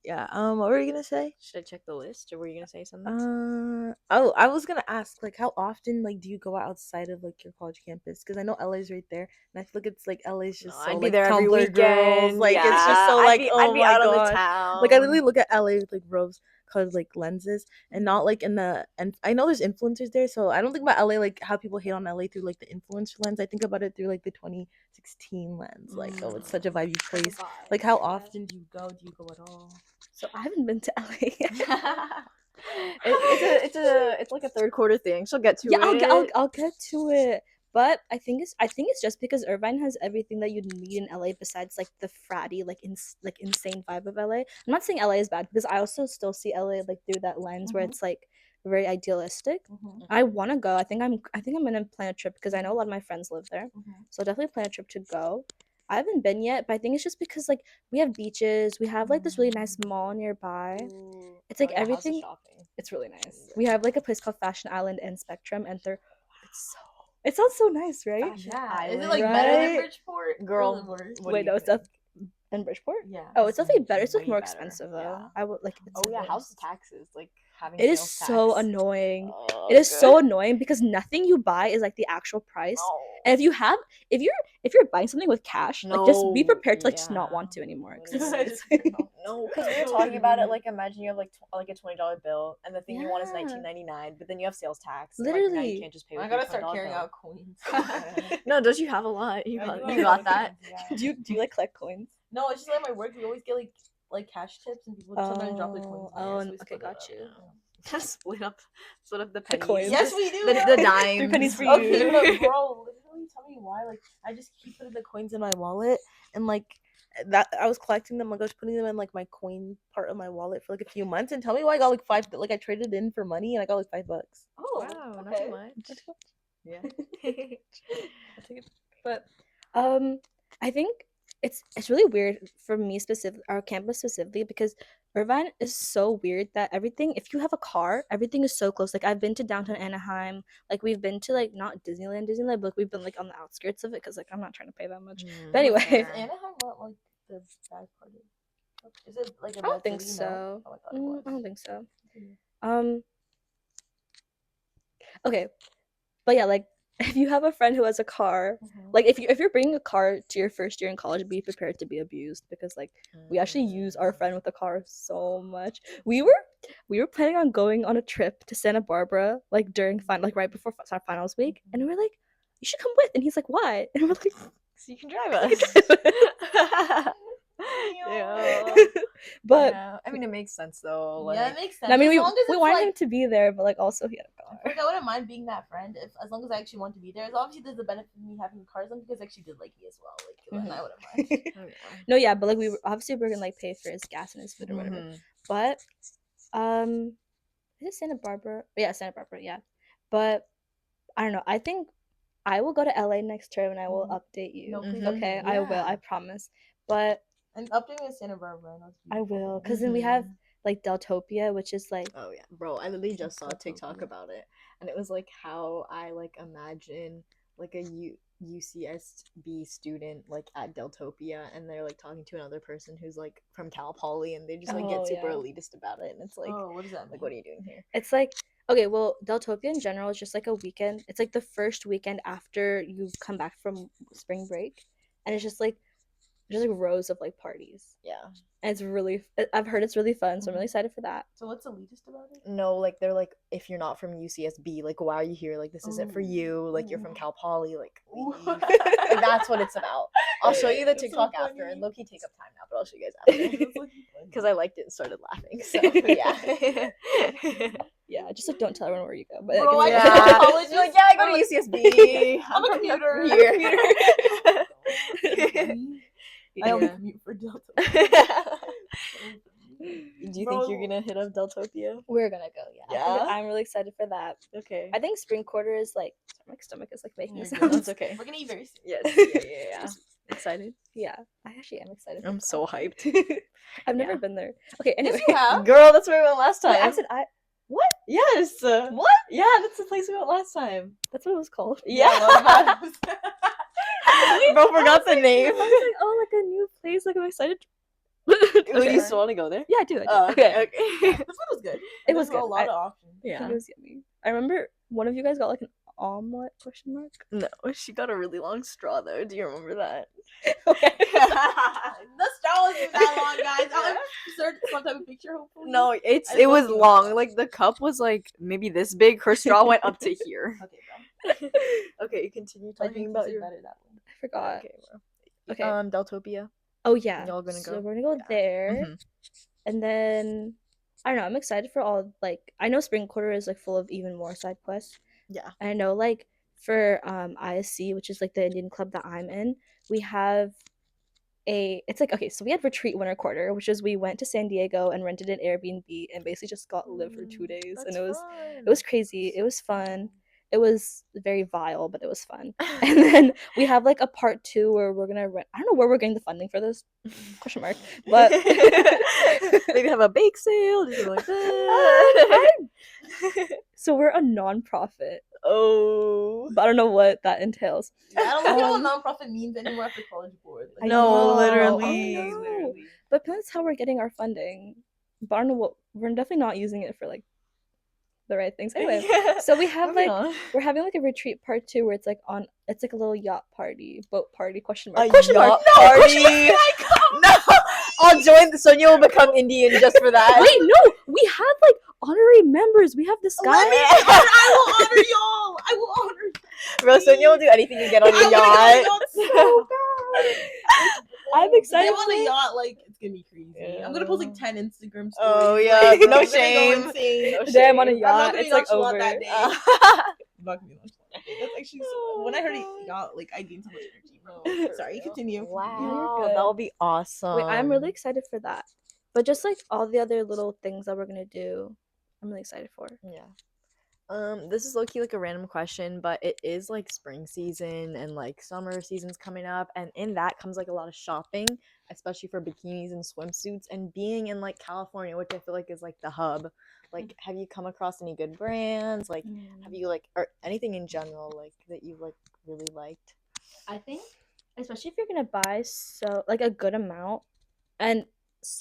Yeah. What were you gonna say? Should I check the list, or were you gonna say something? Oh, I was gonna ask, like, how often, like, do you go outside of like your college campus? Because I know LA's right there, and I feel like it's like LA's just No, so I'd be like there every Tumblr girls, weekend. like it's just Yeah, so I'd like be- oh I'd be my out on the gosh. town. Like I literally look at LA with like rose colored like lenses, and not like in the and I know there's influencers there, so I don't think about LA like how people hate on LA through like the influencer lens. I think about it through like the 2016 lens, like oh it's such a vibey place. Like how often do you go? Do you go at all? So I haven't been to LA yet. It's like a third quarter thing. She'll get to Yeah, it. I'll get to it. But I think it's just because Irvine has everything that you'd need in LA besides like the fratty like insane vibe of LA. I'm not saying LA is bad because I also still see LA like through that lens where it's like very idealistic. I want to go. I think I'm gonna plan a trip because I know a lot of my friends live there, so I'll definitely plan a trip to go. I haven't been yet, but I think it's just because like we have beaches, we have like this really nice mall nearby. Ooh. It's like Oh, yeah, how's the everything. shopping? It's really nice. We have like a place called Fashion Island and Spectrum, and it sounds so nice, right? Fashion Yeah, Island. is it like better than Right? Bridgeport? Girl, Or the worst? what do Wait, you no, it's think? in Bridgeport. Yeah. Oh, it's definitely better. It's just way more better. expensive Yeah. though. I would like. It's Oh yeah, worse. how's the taxes? Like having It is sales so tax? annoying. Oh, It is good. so annoying because nothing you buy is like the actual price. No. And if you're buying something with cash, like just be No, prepared to like just not yeah. want to anymore. 'Cause Literally. it's No, because we were talking about it. Like, imagine you have like a $20 bill, and the thing you want is Yeah. $19.99, but then you have sales tax. And, like, now Literally. you can't just pay with I your gotta start $20 carrying bill. out coins. No, don't you have a lot? You I got, do have you a lot got of that? coins, yeah. Do you like collect coins? No, it's just like my work. We always get like cash tips, and people sometimes drop their coins. Oh, There, so we okay, split it got up. you. split up the The pennies. coins. Yes, we do. The dimes. 3 pennies for Okay, you. but bro, literally, tell me why. Like, I just keep putting the coins in my wallet, and like that, I was collecting them. Like, I was putting them in like my coin part of my wallet for like a few months. And tell me why I got like five. Like, I traded in for money, and I got like $5. Oh, Wow, okay. not much. Yeah. I'll take it. But I think it's really weird for me specific our campus specifically because Irvine is so weird that everything if you have a car, everything is so close. Like I've been to downtown Anaheim, like we've been to like not Disneyland, but like we've been like on the outskirts of it because like I'm not trying to pay that much. But anyway, Is Anaheim not like the bad part of? Is it like a I don't bad think city? so. No? Oh, I thought it was. I don't think so. Mhm. Okay, but yeah, like if you have a friend who has a car, like if you're bringing a car to your first year in college, be prepared to be abused because like we actually use our friend with the car so much. We were planning on going on a trip to Santa Barbara like during like right before our finals week, and we were like, you should come with, and he's like, why? And we're like, so you can drive us. Yeah. But yeah. I mean, it makes sense though. Like, yeah, it makes sense. I mean, as we long as we it's wanted like, him to be there, but like also he had a car. like I wouldn't mind being that friend if as long as I actually want to be there. As obviously there's the benefit of me having cars on because I actually did like me as well. Like then I wouldn't mind. oh, yeah. No, yeah, but like we were gonna like pay for his gas and his food or whatever. Mhm. But is it Santa Barbara? Yeah, Santa Barbara, yeah. But I don't know. I think I will go to LA next term and I will update you. No, please Okay, update me. I will, I promise. But And update me in Santa Barbara. I will, because then we have like Deltopia, which is like oh yeah, bro. I literally just saw a TikTok about it, and it was like how I like imagine like a UCSB student like at Deltopia, and they're like talking to another person who's like from Cal Poly, and they just like get super elitist about it, and it's like, oh, what does that mean? like, what are you doing here? it's like Okay, well, Deltopia in general is just like a weekend. It's like the first weekend after you've come back from spring break, and it's just like rows of like parties. Yeah. And it's really, I've heard it's really fun, so I'm really excited for that. So what's elitist about it? No, like they're like, if you're not from UCSB, like why are you here? Like this isn't for you. Like you're from Cal Poly, like leave. Like that's what it's about. I'll show you the That's so TikTok after, funny. and low-key take up time now, but I'll show you guys after. Because I liked it and started laughing. So yeah. Yeah, just like don't tell everyone where you go. But Bro, like, Yeah. I go to college. You're like, yeah, I go to UCSB. I'm a commuter. Here. I only Yeah. commute for Delta. Do you think you're gonna hit up Deltopia? We're gonna go. Yeah? I'm really excited for that. Okay. I think spring quarter is like, sorry, my stomach is like making You're good. sounds. That's okay. We're gonna eat very soon. Yes. Yeah. Excited? Yeah, I actually am excited. I'm for so that. hyped. I've never been there. Okay, anyway. you have. Girl, that's where we went last time. Wait, I said what? Yes. What? Yeah, that's the place we went last time. That's what it was called. Yeah. Bro, forgot the name. I was like, oh, like a new place. Like I'm excited. Wait, do Okay. you still want to go there? Yeah, I do. Oh, Okay. This one was good. It was There's good. a lot of options. I think Yeah. it was yummy. I remember one of you guys got like an omelet question mark. No, she got a really long straw though. Do you remember that? Okay. The straw wasn't that long, guys. I'll insert some type of picture, hopefully. No, I it love was you. long. Like the cup was like maybe this big. Her straw went up to here. Okay, bro. Okay, continue I talking think about this is your. better that one. I forgot. Okay, bro. Okay. Deltopia. Oh yeah. Y'all gonna So go? we're gonna go there, Mhm. and then I don't know. I'm excited for all like I know spring quarter is like full of even more side quests. Yeah. And I know like for ISC, which is like the Indian club that I'm in, we have it's like okay, so we had retreat winter quarter, which is we went to San Diego and rented an Airbnb and basically just got live for 2 days, and it was crazy. It was fun. It was very vile, but it was fun. And then we have like a part 2 where we're gonna rent. I don't know where we're getting the funding for this question mark, but maybe have a bake sale, just like that. so we're a non-profit, Oh. but I don't know what that entails. Yeah, I don't think you know what nonprofit means anymore after college board. I No, know. literally. I know. But that's how we're getting our funding. But I don't know what we're definitely not using it for like the right things. Anyway, so we have Moving like on. we're having like a retreat part 2 where it's like it's like a little yacht party, boat party question A mark. Question mark. yacht party. No, I'll join. Sonia will become Indian just for that. Wait, no, we have like honorary members. We have this guy. I will honor y'all. I will honor you. Bro, Sonia will do anything to get on your yacht. So bad. I'm If excited. I'm on a for it. yacht, like it's gonna be crazy. I'm gonna post like 10 Instagram stories. Oh, yeah, like, no I'm gonna go shame. insane. No Today I'm on a shame. I'm not yacht. gonna be It's like nonchalant over. that day. Uh, I'm not gonna be nonchalant that day. That's actually so. When I heard a yacht, like I gained so much energy, bro. Sorry, continue. Wow, good. that'll be awesome. Wait, I'm really excited for that. But just like all the other little things that we're gonna do, I'm really excited for. Yeah. This is low-key like a random question, but it is like spring season and like summer season's coming up, and in that comes like a lot of shopping, especially for bikinis and swimsuits, and being in like California, which I feel like is like the hub. Like, have you come across any good brands? Like, have you like or anything in general like that you like really liked? I think, especially if you're gonna buy so like a good amount, and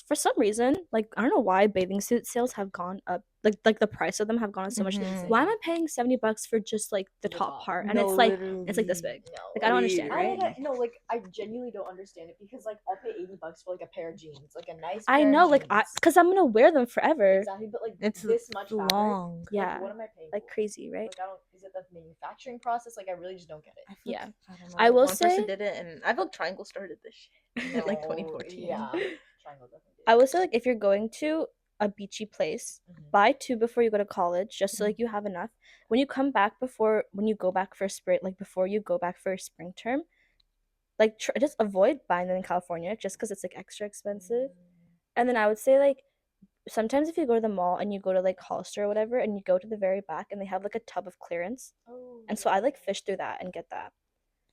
for some reason, like I don't know why bathing suit sales have gone up. Like the price of them have gone up so much. Mhm. Why am I paying $70 for just like the top part? And it's like this big. Like, I don't understand, right? No, like I genuinely don't understand it because like I'll pay $80 for like a pair of jeans, like a nice. I pair know, of like jeans. because I'm gonna wear them forever. Exactly, but like It's this much fabric. long. Like, Yeah, what am I paying? like for? crazy, right? Like I don't. Is it the manufacturing process? Like I really just don't get it. Yeah. I don't know. I will One say- person did it, and I feel like Triangle started this shit in like No, 2014. Yeah. Triangle definitely did. I will say like if you're going to a beachy place, Mhm. buy 2 before you go to college, just so like you have enough. When you go back for spring, like before you go back for spring term, like just avoid buying them in California just because it's like extra expensive. And then I would say like sometimes if you go to the mall and you go to like Hollister or whatever and you go to the very back and they have like a tub of clearance, Oh, and so I like fish through that and get that.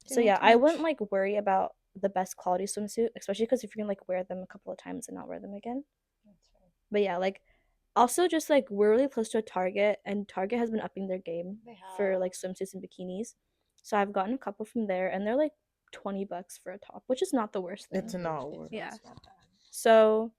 So Not yeah, too I much. wouldn't like worry about the best quality swimsuit, especially because if you're gonna like wear them a couple of times and not wear them again. That's fair. But yeah, like also just like we're really close to a Target, and Target has been upping their game They for like have. swimsuits and bikinis. So I've gotten a couple from there, and they're like $20 for a top, which is not the worst thing. It's not worth. Yeah. It's not bad. So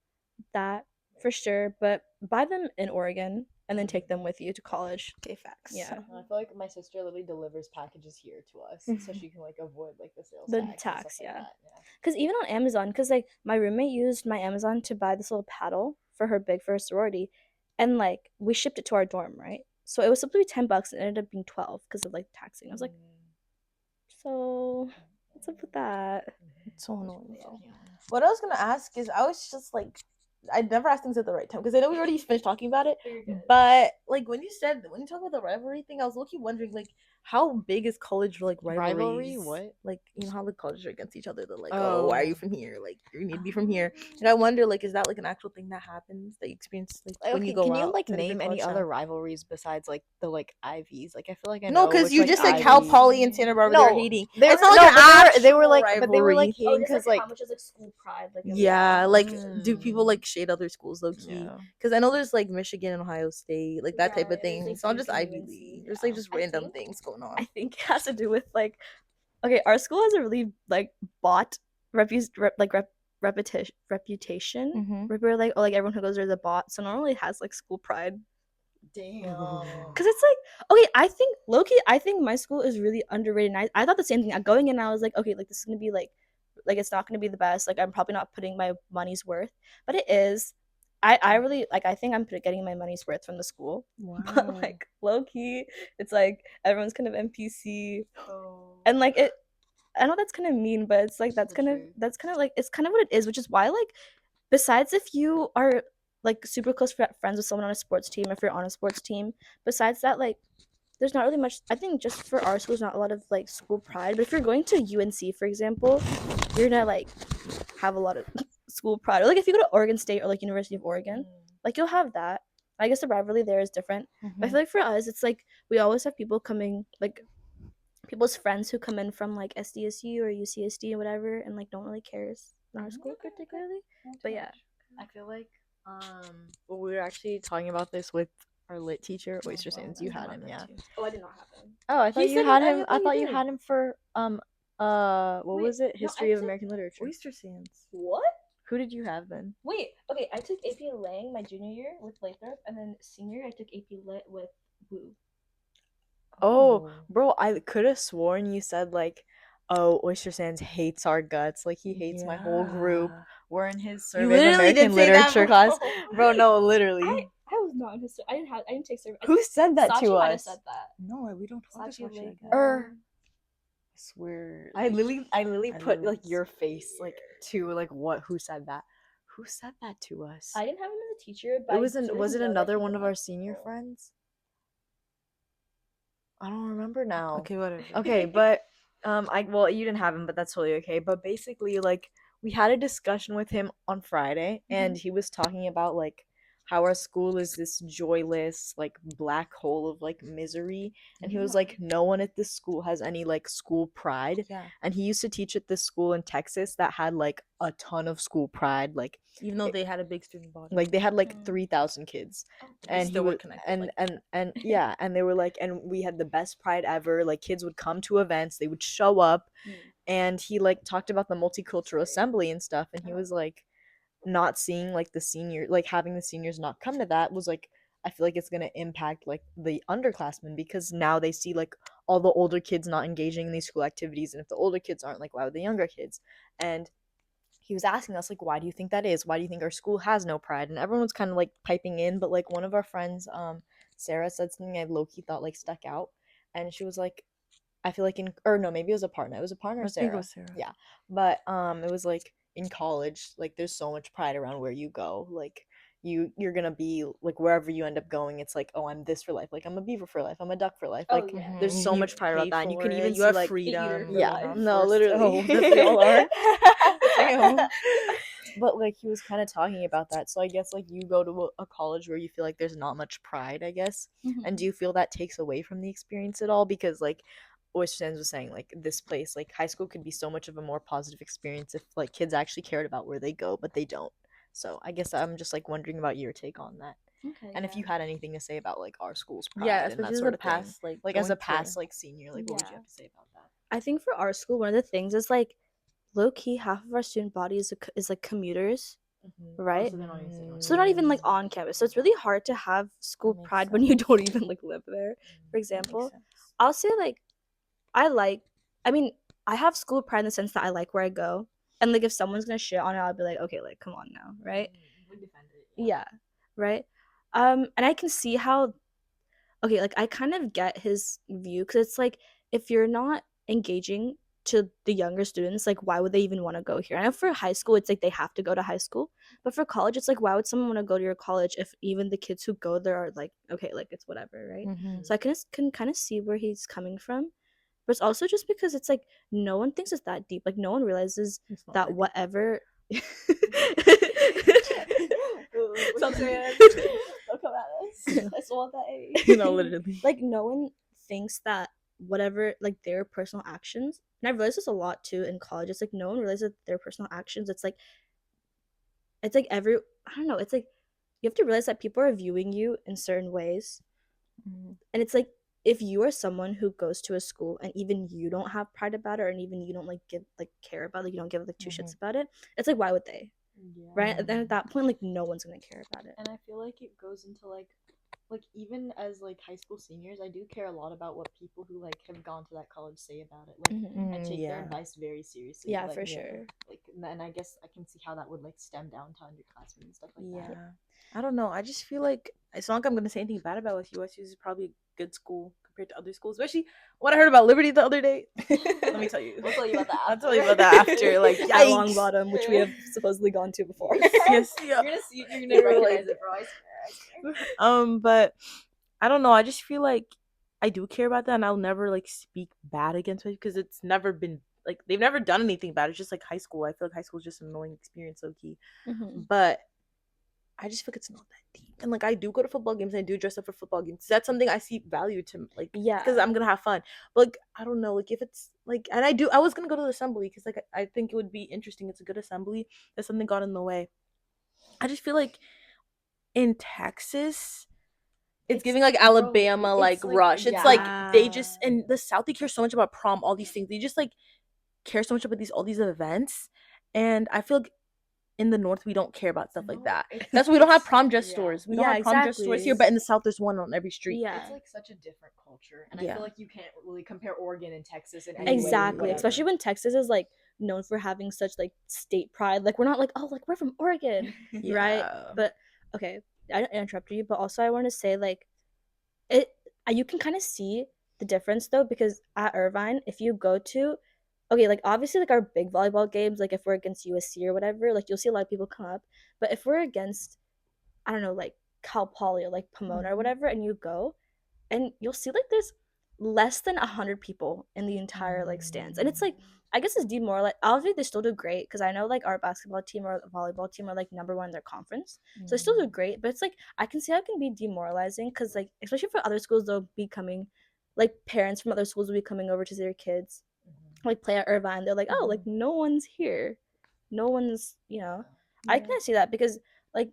that for sure, but buy them in Oregon and then take them with you to college. Okay, facts. Yeah. I feel like my sister literally delivers packages here to us, so she can like avoid like the sales The tax, tax, and stuff yeah. like that. Because even on Amazon, because like my roommate used my Amazon to buy this little paddle for her sorority, and like we shipped it to our dorm, right? So it was supposed to be $10, and it ended up being 12 because of like taxing. I was like, so what's up with that? It's so annoying. Yeah. What I was gonna ask is, I was just like, I never asked things at the right time because I know we already finished talking about it. But like when you talk about the rivalry thing, I was low-key wondering like how big is college like Rivalry? rivalries? What? Like how the colleges are against each other. They're like, Oh. why are you from here? Like you need to be from here. And I wonder like, is that like an actual thing that happens that you experience like when you go can out? you like to a name different any college other town? rivalries besides like the like Ivies? Like I feel like I No, know because which, you like, just said Cal Ivies. Poly and Santa Barbara they're hating. They It's were, not like no, an but they were like actual but they were like rivalry. hating because like how much is like school pride? Like Yeah, like do people Mm. like shade other schools low key? Yeah. Because I know there's like Michigan and Ohio State, like that type of Right, thing. there's, It's like, not just Duke and Ivy UNC, League. There's yeah. like just I random think- things going on. I think it has to do with like, okay, our school has a really like bot reputation. Mhm. Where we're like, oh, like everyone who goes there is a bot, so normally it has like school pride. Damn. Cause it's like, okay, I think low-key, I think my school is really underrated. And I thought the same thing. Going in, I was like, okay, like this is gonna be like it's not gonna be the best. Like I'm probably not putting my money's worth, but it is. I really like. I think I'm getting my money's worth from the school. Wow. But like low key, it's like everyone's kind of NPC, Oh. and like it. I know that's kind of mean, but it's like that's The kind of truth. like it's kind of what it is, which is why like besides if you are like super close friends with someone on a sports team, if you're on a sports team, besides that like there's not really much. I think just for our school, there's not a lot of like school pride. But if you're going to UNC, for example, you're gonna like have a lot of school pride. Or like if you go to Oregon State or like University of Oregon, like you'll have that. I guess the rivalry there is different. But I feel like for us, it's like we always have people coming, like people's friends who come in from like SDSU or UCSD or whatever, and like don't really care in our school particularly. But yeah, I feel like well, we were actually talking about this with our lit teacher, Oyster Sands. You had him, yeah. Oh, I did not have him. Oh, I thought He you said had it- I him. thought I you thought you did. had him for what Wait, was it? no, History I of took American Literature. Oyster Sands. What? Who did you have then? Wait, okay, I took AP Lang my junior year with Lathrop, and then senior I took AP Lit with Wu. Oh, bro, I could have sworn you said like, oh, Oyster Sands hates our guts. Like he hates my whole group. Yeah. We're in his You survey of literally did American say that, literature bro. class. Bro, no, literally. I was not in history. I didn't take survey. Who said that Sachi to might have us? said that. No, we don't talk Sachi to Sachi like Lake. that. Er, I swear. I literally I put literally like your face like to like what who said that? Who said that to us? I didn't have him as a teacher, but It was I did was it know that another he one didn't of our like senior people. friends? I don't remember now. Okay, whatever. Okay, but well you didn't have him, but that's totally okay. But basically like we had a discussion with him on Friday and he was talking about like how our school is this joyless like black hole of like misery and he was like no one at this school has any like school pride. Yeah. And he used to teach at this school in Texas that had like a ton of school pride, like Even though they had a big student body. like they had like 3,000 kids. And he still were was connected, and yeah, and they were like and we had the best pride ever. Like kids would come to events, they would show up. And he like talked about the multicultural assembly and stuff and he was like not seeing like the senior like having the seniors not come to that was like I feel like it's going to impact like the underclassmen because now they see like all the older kids not engaging in these school activities and if the older kids aren't like why would the younger kids. And he was asking us like why do you think that is, why do you think our school has no pride, and everyone was kind of like piping in, but like one of our friends Sarah said something I low-key thought like stuck out and she was like I feel like or no, maybe it was a partner. It was a partner, I Sarah. think it was Sarah. Yeah, but it was like in college, like there's so much pride around where you go. Like you're gonna be like wherever you end up going. It's like oh, I'm this for life. Like I'm a beaver for life. I'm a duck for life. Like there's so You much pride about pay that. And you for can it, even you see have like freedom. yeah, you're not no, forced literally, to- yes, we all are. Damn. But like he was kind of talking about that. So I guess like you go to a college where you feel like there's not much pride, I guess. And do you feel that takes away from the experience at all? Because like Oyster Sands was saying, like this place, like high school could be so much of a more positive experience if like kids actually cared about where they go, but they don't. So I guess I'm just like wondering about your take on that. Okay. And if you had anything to say about like our school's pride Yeah, and especially that as sort a of thing. past Like as a going to- past like senior, like what would you Yeah. have to say about that? I think for our school, one of the things is like low key half of our student body is like commuters. right? So they're not even So they're not even like on campus. So it's really hard to have school That makes pride when you sense. don't even like live there. For That example, makes sense. I'll say like I mean, I have school pride in the sense that I like where I go. And like if someone's gonna shit on it, I'll be like, okay, like come on now, right? We defend it. Yeah, right. And I can see how okay, like I kind of get his view because it's like if you're not engaging to the younger students, like why would they even want to go here? I know for high school, it's like they have to go to high school, but for college, it's like why would someone want to go to your college if even the kids who go there are like okay, like it's whatever, right? So I can kind of see where he's coming from, but it's also just because it's like no one thinks it's that deep. Like no one realizes that whatever. Something. Don't come at us. I still want that A. Literally. Like no one thinks that whatever like their personal actions, and I've realized this a lot too in college. It's like no one realizes that their personal actions. It's like every I don't know. It's like you have to realize that people are viewing you in certain ways, and it's like if you are someone who goes to a school and even you don't have pride about it, and even you don't like give like care about it, like you don't give like two shits about it. It's like why would they? Yeah. Right? And then at that point, like no one's gonna care about it. And I feel like it goes into like even as like high school seniors, I do care a lot about what people who like have gone to that college say about it. Like I take their advice very seriously. Yeah, like, for sure. Like and I guess I can see how that would like stem down to underclassmen and stuff like that. Yeah. I don't know. I just feel like it's not like I'm gonna say anything bad about USU. USU is probably a good school compared to other schools, especially what I heard about Liberty the other day. Let me tell you. We'll tell you about that. I'll tell you about that after. Like At yikes. Long Bottom, which we have supposedly gone to before. Yes, yeah. You're gonna recognize it, bro. I swear. But I don't know. I just feel like I do care about that, and I'll never like speak bad against it because it's never been like they've never done anything bad. It's just like high school. I feel like high school is just an annoying experience, low key. But I just feel like it's not that deep. And like I do go to football games and I do dress up for football games. That's something I see value to like because I'm gonna have fun. But like I don't know, like if it's like and I was gonna go to the assembly because like I think it would be interesting. It's a good assembly. That something got in the way. I just feel like in Texas it's giving like Alabama, like Rush. It's like they just in the South they care so much about prom, all these things. They just like care so much about all these events. And I feel like in the North we don't care about stuff like that. That's why we don't have prom dress stores. We don't have prom dress stores here, but in the South there's one on every street. Yeah. It's like such a different culture. And I feel like you can't really compare Oregon and Texas in any Exactly. way, Especially when Texas is like known for having such like state pride. Like we're not like, oh, like we're from Oregon. Right? But okay, I interrupted you, but also I want to say like it you can kind of see the difference though, because at Irvine, if you go to okay, like obviously like our big volleyball games, like if we're against USC or whatever, like you'll see a lot of people come up. But if we're against, I don't know, like Cal Poly or like Pomona or whatever, and you go, and you'll see like there's less than 100 people in the entire like stands, and it's like I guess it's demoralizing. Obviously they still do great because I know like our basketball team or volleyball team are like number one in their conference, so they still do great. But it's like I can see how it can be demoralizing because like especially for other schools they'll be coming, like parents from other schools will be coming over to see their kids like play at Irvine. They're like, oh, like no one's here, no one's I can see that because like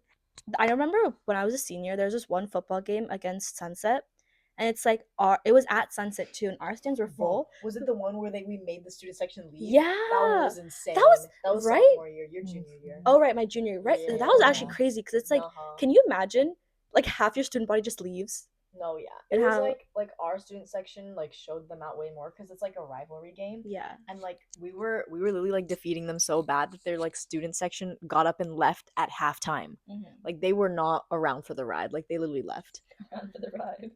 I remember when I was a senior there was this one football game against Sunset, and it's like it was at Sunset too, and our stands were full. Was it the one where we made the student section leave? Yeah, that was insane. That was right. Sophomore year, your junior year. Oh right, my junior, right? That was actually crazy because it's like, can you imagine like half your student body just leaves? No, yeah. It was like our student section like showed them out way more because it's like a rivalry game. Yeah. And like we were literally like defeating them so bad that their like student section got up and left at halftime. Like they were not around for the ride. Like they literally left. Around for the ride.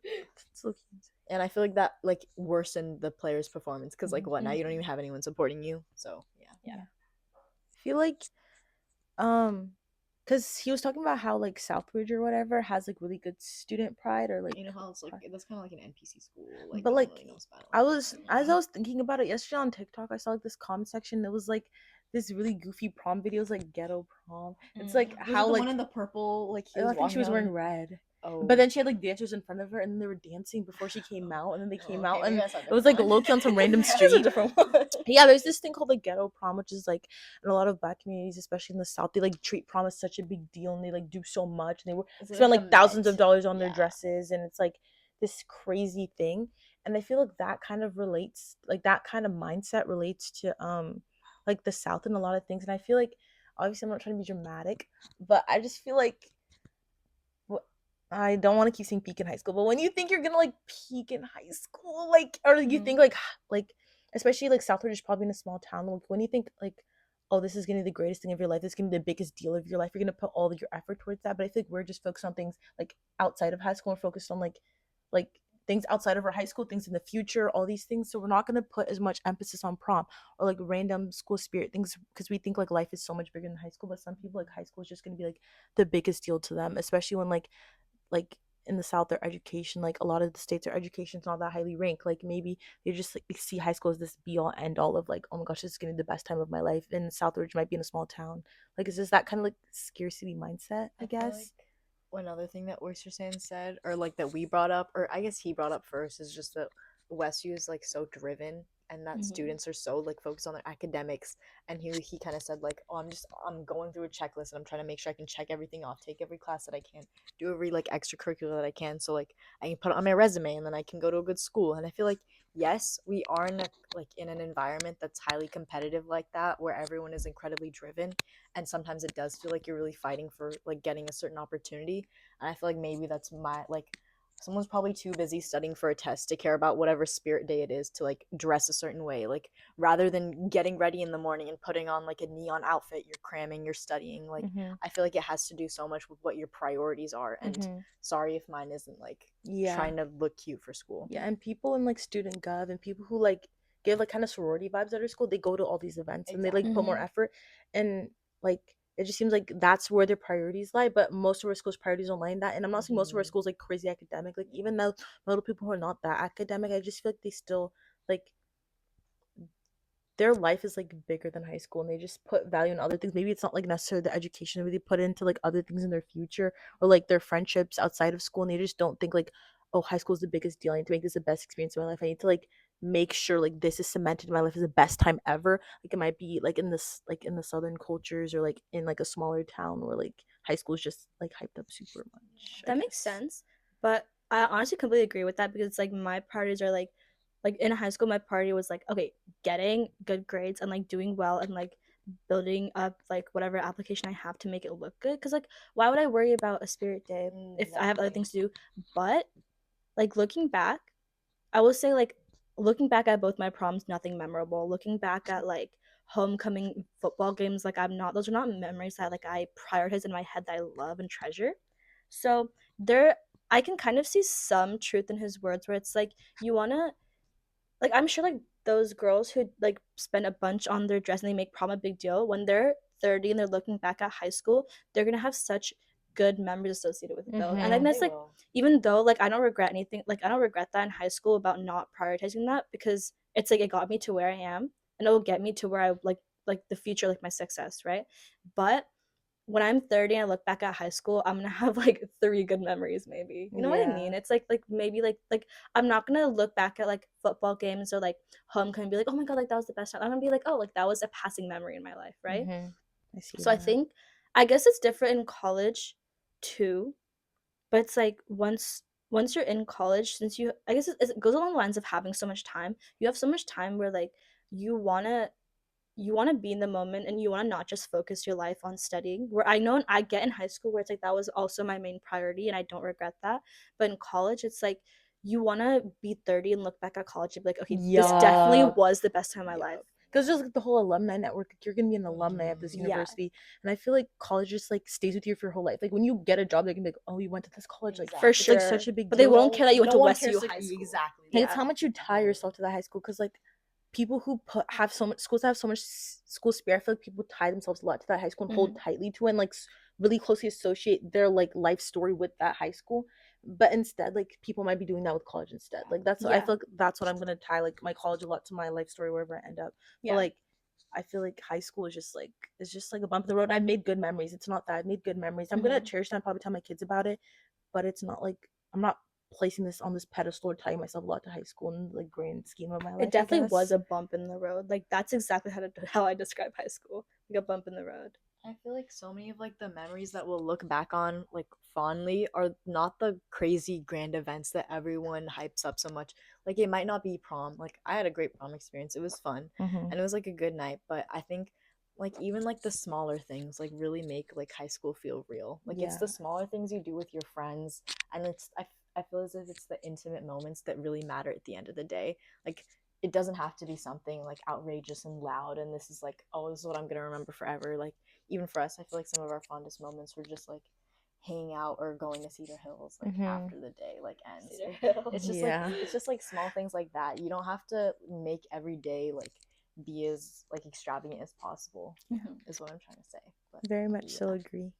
And I feel like that like worsened the players' performance because like now you don't even have anyone supporting you. So yeah. I feel like because he was talking about how like Southbridge or whatever has like really good student pride or like how it's like that's kind of like an NPC school. Like, but like really as I was thinking about it yesterday on TikTok, I saw like this comment section that was like this really goofy prom videos like ghetto prom. It's like was how it the like one in the purple like I think she was wearing red. Oh. But then she had like dancers in front of her, and then they were dancing before she came out, and then they came out, and it was like low-key on some random street. Yeah, there's this thing called like ghetto prom, which is like in a lot of Black communities, especially in the South, they like treat prom as such a big deal, and they like do so much, and they spend like thousands of dollars on their dresses, and it's like this crazy thing. And I feel like that kind of relates, like that kind of mindset relates to like the South and a lot of things, and I feel like obviously I'm not trying to be dramatic, but I just feel like I don't want to keep saying peak in high school, but when you think you're gonna like peak in high school, like, or you think like, especially like Southridge is probably in a small town. Like when you think like, oh, this is gonna be the greatest thing of your life, this is gonna be the biggest deal of your life. You're gonna put all of your effort towards that. But I think we're just focused on things like outside of high school. We're focused on like things outside of our high school, things in the future, all these things. So we're not gonna put as much emphasis on prom or like random school spirit things because we think like life is so much bigger than high school. But some people like high school is just gonna be like the biggest deal to them, especially when like in the South, their education, like a lot of the states, their education's not that highly ranked. Like maybe they just like see high school as this be all end all of like, oh my gosh, this is gonna be the best time of my life. And Southridge might be in a small town. Like, is this that kind of like scarcity mindset? I feel like guess. another thing that Oyster Sand said, or like that we brought up, or I guess he brought up first, is just that Westview is like so driven, and that students are so like focused on their academics. And he kind of said like, oh, I'm going through a checklist and I'm trying to make sure I can check everything off, take every class that I can, do every like extracurricular that I can, so like I can put it on my resume and then I can go to a good school. And I feel like yes, we are in a like in an environment that's highly competitive like that, where everyone is incredibly driven, and sometimes it does feel like you're really fighting for like getting a certain opportunity. And I feel like maybe that's my like someone's probably too busy studying for a test to care about whatever spirit day it is to like dress a certain way, like rather than getting ready in the morning and putting on like a neon outfit, you're cramming, you're studying. Like I feel like it has to do so much with what your priorities are. And sorry if mine isn't like trying to look cute for school. Yeah, and people in like student gov and people who like give like kind of sorority vibes at our school, they go to all these events and they like put more effort, and like it just seems like that's where their priorities lie. But most of our schools' priorities don't lie in that. And I'm not saying most of our schools like crazy academic. Like even though little people who are not that academic, I just feel like they still like their life is like bigger than high school and they just put value in other things. Maybe it's not like necessarily the education, maybe they put into like other things in their future or like their friendships outside of school, and they just don't think like, oh, high school is the biggest deal, I need to make this the best experience of my life, I need to like make sure like this is cemented in my life as the best time ever. Like it might be like in this like in the southern cultures or like in like a smaller town where like high school is just like hyped up super much. That makes sense, but I honestly completely agree with that, because it's like my priorities are like in high school my priority was like, okay, getting good grades and like doing well and like building up like whatever application I have to make it look good, because like why would I worry about a spirit day if I have other things to do. But like looking back, I will say like looking back at both my proms, nothing memorable. Looking back at like homecoming football games, like I'm not, those are not memories that like I prioritize in my head that I love and treasure. So there, I can kind of see some truth in his words where it's like you wanna, like I'm sure like those girls who like spend a bunch on their dress and they make prom a big deal, when they're 30 and they're looking back at high school, they're gonna have such good memories associated with it though. And I think that's like, even though like I don't regret anything, like I don't regret that in high school about not prioritizing that, because it's like it got me to where I am and it will get me to where I like the future, like my success, right? But when I'm 30 and I look back at high school, I'm gonna have like three good memories, maybe. You know what I mean? It's like maybe like I'm not gonna look back at like football games or like homecoming and be like, oh my god, like that was the best time. I'm gonna be like, oh, like that was a passing memory in my life, right? I see So I that. think, I guess it's different in college too, but it's like once you're in college, since you, I guess it goes along the lines of having so much time. You have so much time where like you wanna you want to be in the moment and you want to not just focus your life on studying, where I know I get in high school where it's like that was also my main priority and I don't regret that. But in college it's like you want to be 30 and look back at college and be like, okay, this definitely was the best time of my life. Because just like the whole alumni network, like, you're gonna be an alumni of this university, and I feel like college just like stays with you for your whole life. Like when you get a job, they can be like, "Oh, you went to this college," like For sure, it's like such a big but deal. they won't care that you went to one Westview cares, High School. Exactly. Like it's how much you tie yourself to that high school. Because like people who have so much schools have so much school spirit, I feel like people tie themselves a lot to that high school and hold tightly to it and like really closely associate their like life story with that high school. But instead, like people might be doing that with college instead. Like that's what I feel like that's what I'm gonna tie like my college a lot to my life story wherever I end up. But like I feel like high school is just like it's just like a bump in the road. I've made good memories. It's not that I've made good memories. I'm gonna cherish them, probably tell my kids about it, but it's not like I'm not placing this on this pedestal or tying myself a lot to high school and like grand scheme of my life. It definitely was a bump in the road. Like that's exactly how I describe high school, like a bump in the road. I feel like so many of like the memories that we'll look back on like fondly are not the crazy grand events that everyone hypes up so much. Like it might not be prom. Like I had a great prom experience. It was fun and it was like a good night, but I think like even like the smaller things like really make like high school feel real. Like it's the smaller things you do with your friends, and I feel as if it's the intimate moments that really matter at the end of the day. Like it doesn't have to be something like outrageous and loud and this is like, oh, this is what I'm gonna remember forever. Like even for us, I feel like some of our fondest moments were just like hanging out or going to Cedar Hills like after the day like ends. It's just like small things like that. You don't have to make every day like be as like extravagant as possible is what I'm trying to say. But very much so agree.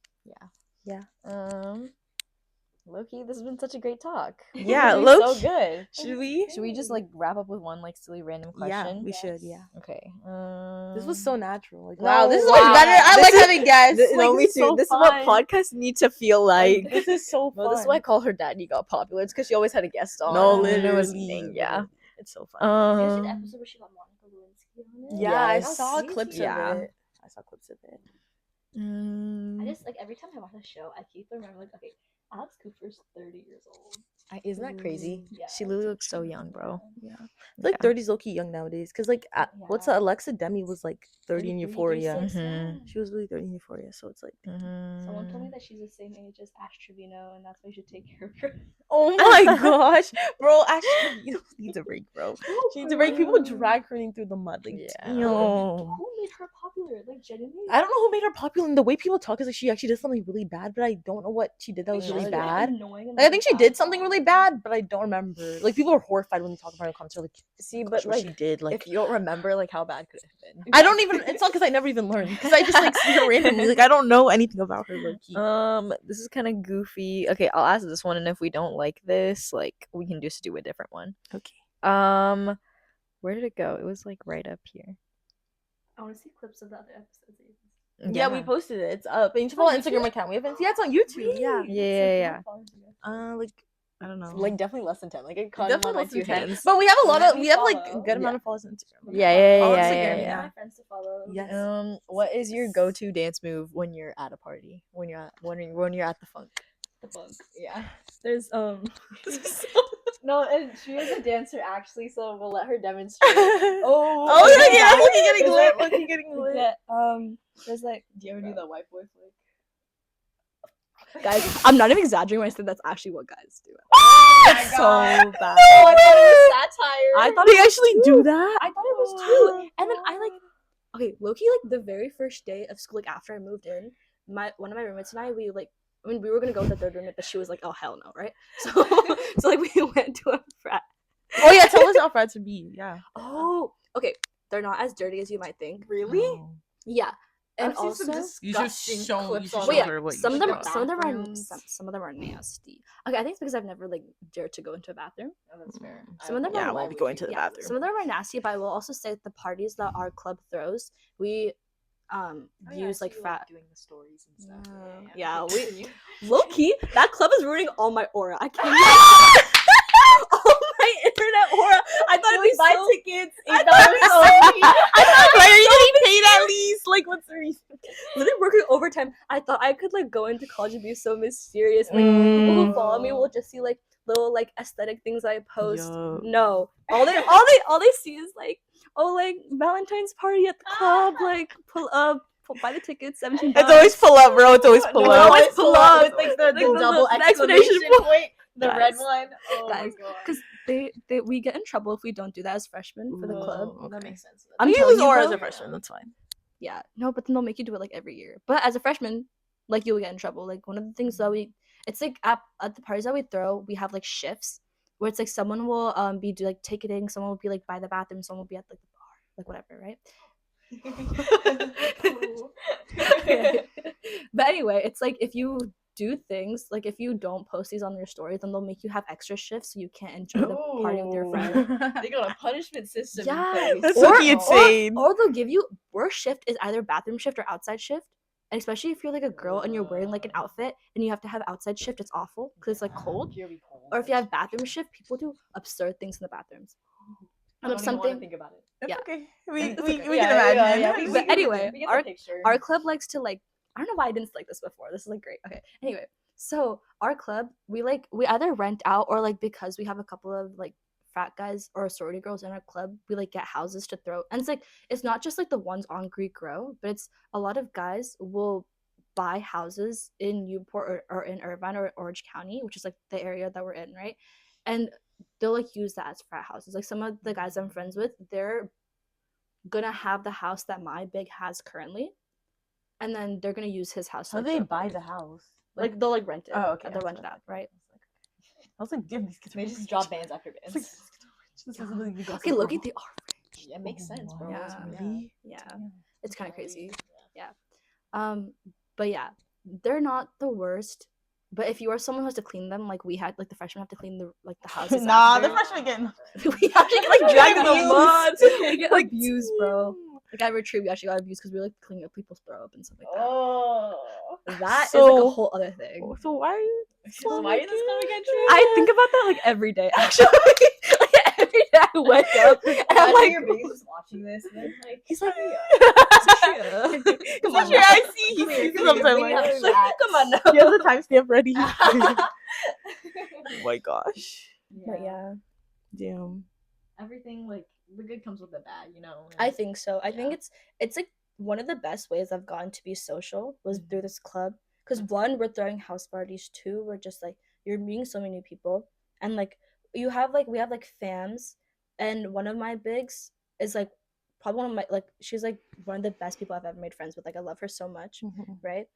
Yeah. Loki, this has been such a great talk. Yeah, Loki, so good. Should we just like wrap up with one like silly random question? Yeah, we should. Yeah. Okay. This was so natural. Like, No, wow, this is wow. much better. I like having guests. No, me too. This is what podcasts need to feel like. This is so fun. No, this is why I call her Daddy got popular. It's because she always had a guest on. No, literally. Yeah. It's so fun. Did you see the episode where she got Monica Lewinsky on it? Yeah, I Yes. saw clips of it. I just like every time I watch a show, I keep remembering like, okay, Alex Cooper's 30 years old. Isn't that crazy? Yeah, She literally looks so young, bro. Yeah. I feel like 30's low-key young nowadays. Because, like, what's that? Alexa Demi was, like, 30 in Euphoria. She was really 30 in Euphoria, so it's like... Someone told me that she's the same age as Ash Trevino, and that's why you should take care of her. Oh my gosh. Bro, actually, you needs a break, bro. She needs a break. People drag her in through the mud. Like, Who made her popular? Like, genuinely? I don't know who made her popular. And the way people talk is like she actually did something really bad, but I don't know what she did that was really bad. Annoying, like, I think she did something really bad, but I don't remember. Like, people are horrified when they talk about her in concert. Like, see, but like she did. Like, if you don't remember, like how bad could it have been? I don't even. It's not because I never even learned. Because I just like see her randomly. Like, I don't know anything about her. This is kind of goofy. Okay, I'll ask this one, and if we don't like this, like we can just do a different one. Okay. Where did it go? It was like right up here. I want to see clips of the other episodes. Yeah, we posted it. It's up. And you follow our Instagram account. We have it's on YouTube. Yeah. Like I don't know. Like definitely less than 10. Like I caught definitely on my less than 2 10. hands. But we have a lot of a good amount of followers on Instagram. Yeah. My friends to follow. Yes. What is your go-to dance move when you're at a party? When you're at the funk? The funk. Yeah. There's No, and she is a dancer actually, so we'll let her demonstrate. Yeah, looking getting lit. There's like, do you ever do the white boy flick? Guys, I'm not even exaggerating when I said that's actually what guys do. It's so bad. Oh, I thought it was satire. I thought they actually do that. I thought it was too. And then I like, okay, low-key, like the very first day of school, like after I moved in, one of my roommates and I, we were gonna go with the third roommate, but she was like, oh hell no, right? So like we went to a frat. Oh yeah, tell us how frats would be. Yeah. Oh, okay. They're not as dirty as you might think. Really? Oh. Yeah. And I've also, you should show her what some of them are nasty. Okay, I think it's because I've never like dared to go into a bathroom. Oh, that's fair. Some of them I won't be going to the bathroom. Some of them are nasty, but I will also say that the parties that our club throws, we use like frat doing the stories and stuff. Yeah, we low key that club is ruining all my aura. I can't. All my internet aura. I thought it'd be buy so tickets. I thought it was Like, are you getting paid at least? Like, what's the reason? literally working overtime. I thought I could like go into college and be so mysterious. Like people who follow me will just see like little like aesthetic things I post. Yo. No, all they see is like, oh, like Valentine's party at the club. Like buy the tickets, $17. It's always pull up, bro. It's always pull up. Always pull up. With like the double the exclamation point. The Guys. red one. Oh Guys, my god. because we get in trouble if we don't do that as freshmen for the club. Okay. That makes sense. I'm You telling use you, aura bro. as a freshman. That's fine. Yeah, no, but then they'll make you do it like every year. But as a freshman, like you'll get in trouble. Like one of the things that it's like at the parties that we throw, we have like shifts where it's like someone will be like ticketing, someone will be like by the bathroom, someone will be at like the bar, like whatever, right? But anyway, it's like if you do things like if you don't post these on your stories, then they'll make you have extra shifts so you can't enjoy the party with your friends. They got a punishment system. Yeah, in place. That's fucking insane. Or they'll give you worst shift is either bathroom shift or outside shift. And especially if you're like a girl and you're wearing like an outfit and you have to have outside shift, it's awful because it's like cold. Or if you have bathroom shift, people do absurd things in the bathrooms. I don't even want to think about it. It's Yeah. okay. It's We okay. can imagine. But anyway, we get the picture. our club likes to like, I don't know why I didn't like this before. This is like great. Okay. Anyway, so our club, we either rent out or like because we have a couple of like frat guys or sorority girls in our club, we like get houses to throw, and it's like it's not just like the ones on Greek Row, but it's a lot of guys will buy houses in Newport or in Irvine or Orange County, which is like the area that we're in, right? And they'll like use that as frat houses. Like some of the guys I'm friends with, they're gonna have the house that my big has currently, and then they're gonna use his house. How do they buy the house? Like they'll like rent it. Oh, okay. They'll rent it out, right? I was like, damn, these kids They just drop bands after bands. Okay, look at the art. Yeah, it makes sense, bro. Yeah. It's kind of crazy. Yeah. But yeah, they're not the worst. But if you are someone who has to clean them, like we had, like the freshmen have to clean the houses. Nah, the freshmen getting we actually get like dragged in the mud. abused. We get like abused, bro. Like at retreat, we actually got abused because we were like cleaning up people's throw up and stuff like that. Oh, That is like a whole other thing. So why are you? So why is this coming against you? I think about that like every day, actually. Like every day I wake up and I'm like, your baby's just watching this, and then like he's like, Come on, I see. He sees sometimes. Come on now. You have the timestamp ready. Oh my gosh. But yeah, Damn. everything like the good comes with the bad, you know. I think so. I think it's like one of the best ways I've gotten to be social was through this club. Because one, we're throwing house parties. Two, we're just like you're meeting so many new people, and like we have like fams, and one of my bigs is like probably one of my like she's like one of the best people I've ever made friends with. Like I love her so much, right?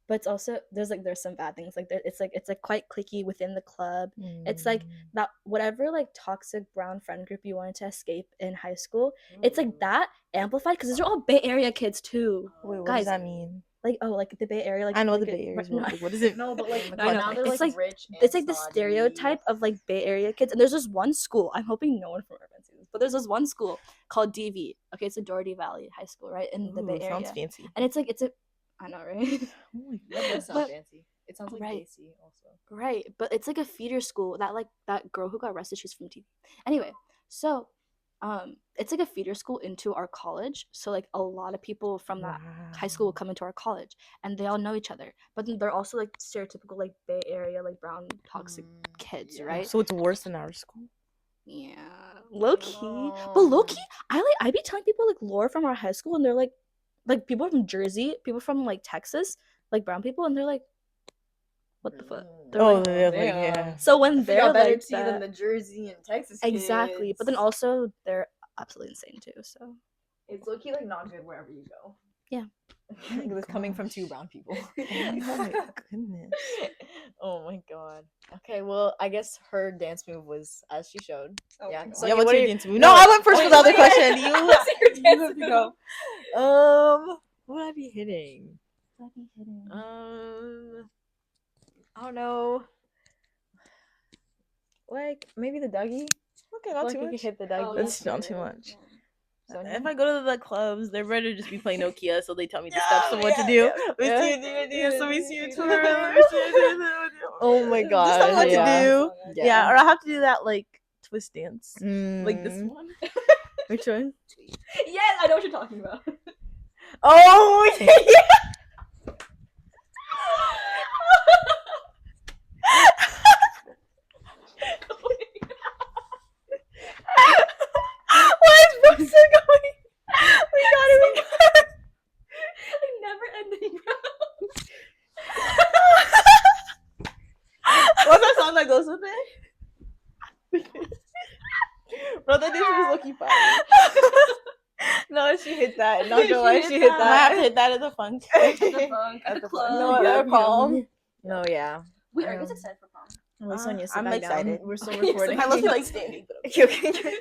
But it's also there's some bad things like it's like quite cliquey within the club. It's like that whatever like toxic brown friend group you wanted to escape in high school. It's like that amplified because these are all Bay Area kids too. Wait, what Guys, does that mean? Like like the Bay Area, like I know like the Bay Area. What is it? No, but like I know. now they're It's like like- rich. it's like the stereotype of like Bay Area kids, and there's this one school. I'm hoping no one from Urban sees this, but there's this one school called DV. Okay, it's a Doherty Valley High School, right in the Bay Area. Sounds fancy. And it's a, I know, right? Oh my That does sound But- fancy. It sounds like right. Casey also. Right, but it's like a feeder school that like that girl who got arrested, she's from TV. Anyway, so it's like a feeder school into our college. So like a lot of people from that high school will come into our college and they all know each other. But then they're also like stereotypical like Bay Area like brown toxic kids, right? So it's worse than our school. Yeah. Low key. But low key, I be telling people like lore from our high school and they're like people from Jersey, people from like Texas, like brown people, and they're like, what the fuck? They're Oh, like, they're like, yeah. yeah. so when They're they're better like tea than that, the Jersey and Texas exactly. But then kids. also they're absolutely insane too. So It's low key like not good wherever you go. Yeah. Like, this coming from two brown people. Oh my goodness. Oh my god. Okay, well, I guess her dance move was as she showed. Oh yeah. my God. So Yeah, what what's are your you- dance move? No, I went first for the other question. You What's your you dance have to move? go. What would I be hitting? I don't know. Like maybe the Dougie. Okay, I not feel too like we much. could hit the Dougie. That's not too much. So, If I go to the clubs, they're ready to just be playing Nokia, so they tell me the Yeah, steps of what to yeah, do. yeah. We Yeah. see you do your dance, so we see you twirl. Oh my god. Just tell me what yeah. to do. Yeah, or I have to do that like twist dance, like this Mm. one. Which one? yes, I know what you're talking about. Oh yeah. Why is Brooks still going? We got it. We got it. Never ending. What's that song that goes with it? Bro, that dance was lucky fire. No, she hit that. Not gonna lie, she hit that. I have to hit that at the funk. At the club. No, Yeah, at the prom. No, yeah. Wait, are you guys excited for prom? I'm excited. We're still Okay, so recording. I look like standing. But Okay.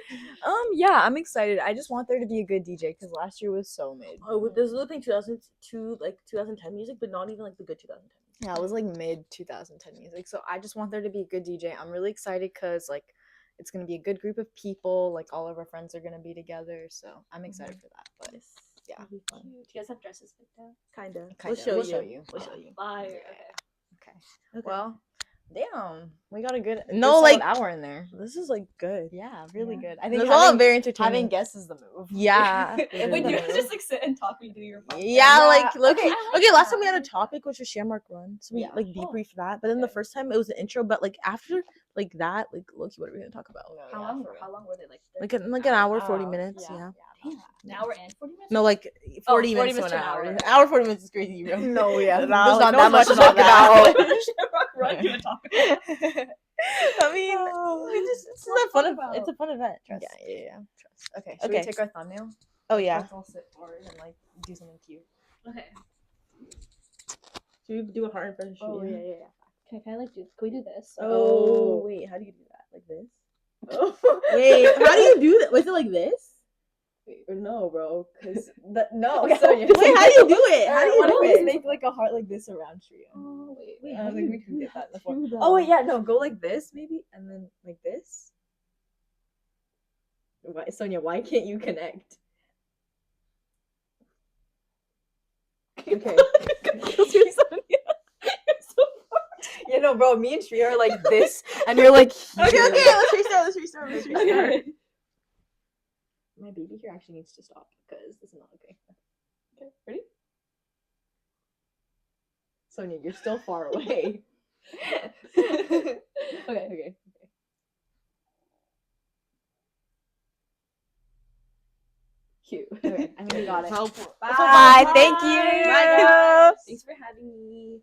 Yeah, I'm excited. I just want there to be a good DJ because last year was so mid. oh, this was like 2002, like 2010 music, but not even like the good 2010. Yeah, it was like mid 2010 music. So I just want there to be a good DJ. I'm really excited because like it's gonna be a good group of people. Like all of our friends are gonna be together. So I'm excited for that. But yeah, Do you guys have dresses picked out? Kinda. Kinda. We'll We'll show show you. you. We'll show you. Fire. okay. Okay. Well, damn, we got a good No, good like- solid hour in there. This is like good. Yeah, really Yeah. good. I It think was all having, very entertaining. having guests is the move. Yeah. Wait, literally. do you guys just like sit and talk and do your podcast? Yeah, Yeah, like look. okay, Okay, I like last time we that. had a topic which was Shamrock Run, so we Yeah. like debriefed that. But then the first time it was the intro. But like after like that, like look, what are we gonna talk about? No, How yeah, long? for real. How long were they? Like an hour, 40 Oh, minutes. Yeah. Damn, an hour and 40 minutes. No, like 40 40 minutes to minutes an to an hour. hour. An hour, 40 minutes is crazy, bro. No, yeah. There's There's not no that much to to talk about. Run, you would talk about. I mean, it's a fun. It's a fun event. Trust. Yeah. Trust. Okay. Should we take our thumbnail? Oh yeah. Let's all sit forward and like do something cute. Okay. Should we do a heart impression? Oh yeah. Can I like do? Can we do this? Oh wait, how do you do that? Like this? Oh wait, how do you do that? Was it like this? Wait, no, bro. Cause no. Okay. So Wait, how do you do it? How do you why don't do we just it? make like a heart like this around Shreeya? Oh wait. I don't think we can get that in the form. True, Oh wait, yeah, no, go like this maybe, and then like this. Why, Sonia? Why can't you connect? Okay. You're so far. You know, bro, me and Shreeya are like this, and you're like here. Okay, let's restart. Okay. My baby here actually needs to stop because this is not okay. Okay, ready? Sonia, you're still far away. Okay. Cute. Okay, I think we got it. Helpful. Bye. Thank you. Bye, guys. Thanks for having me.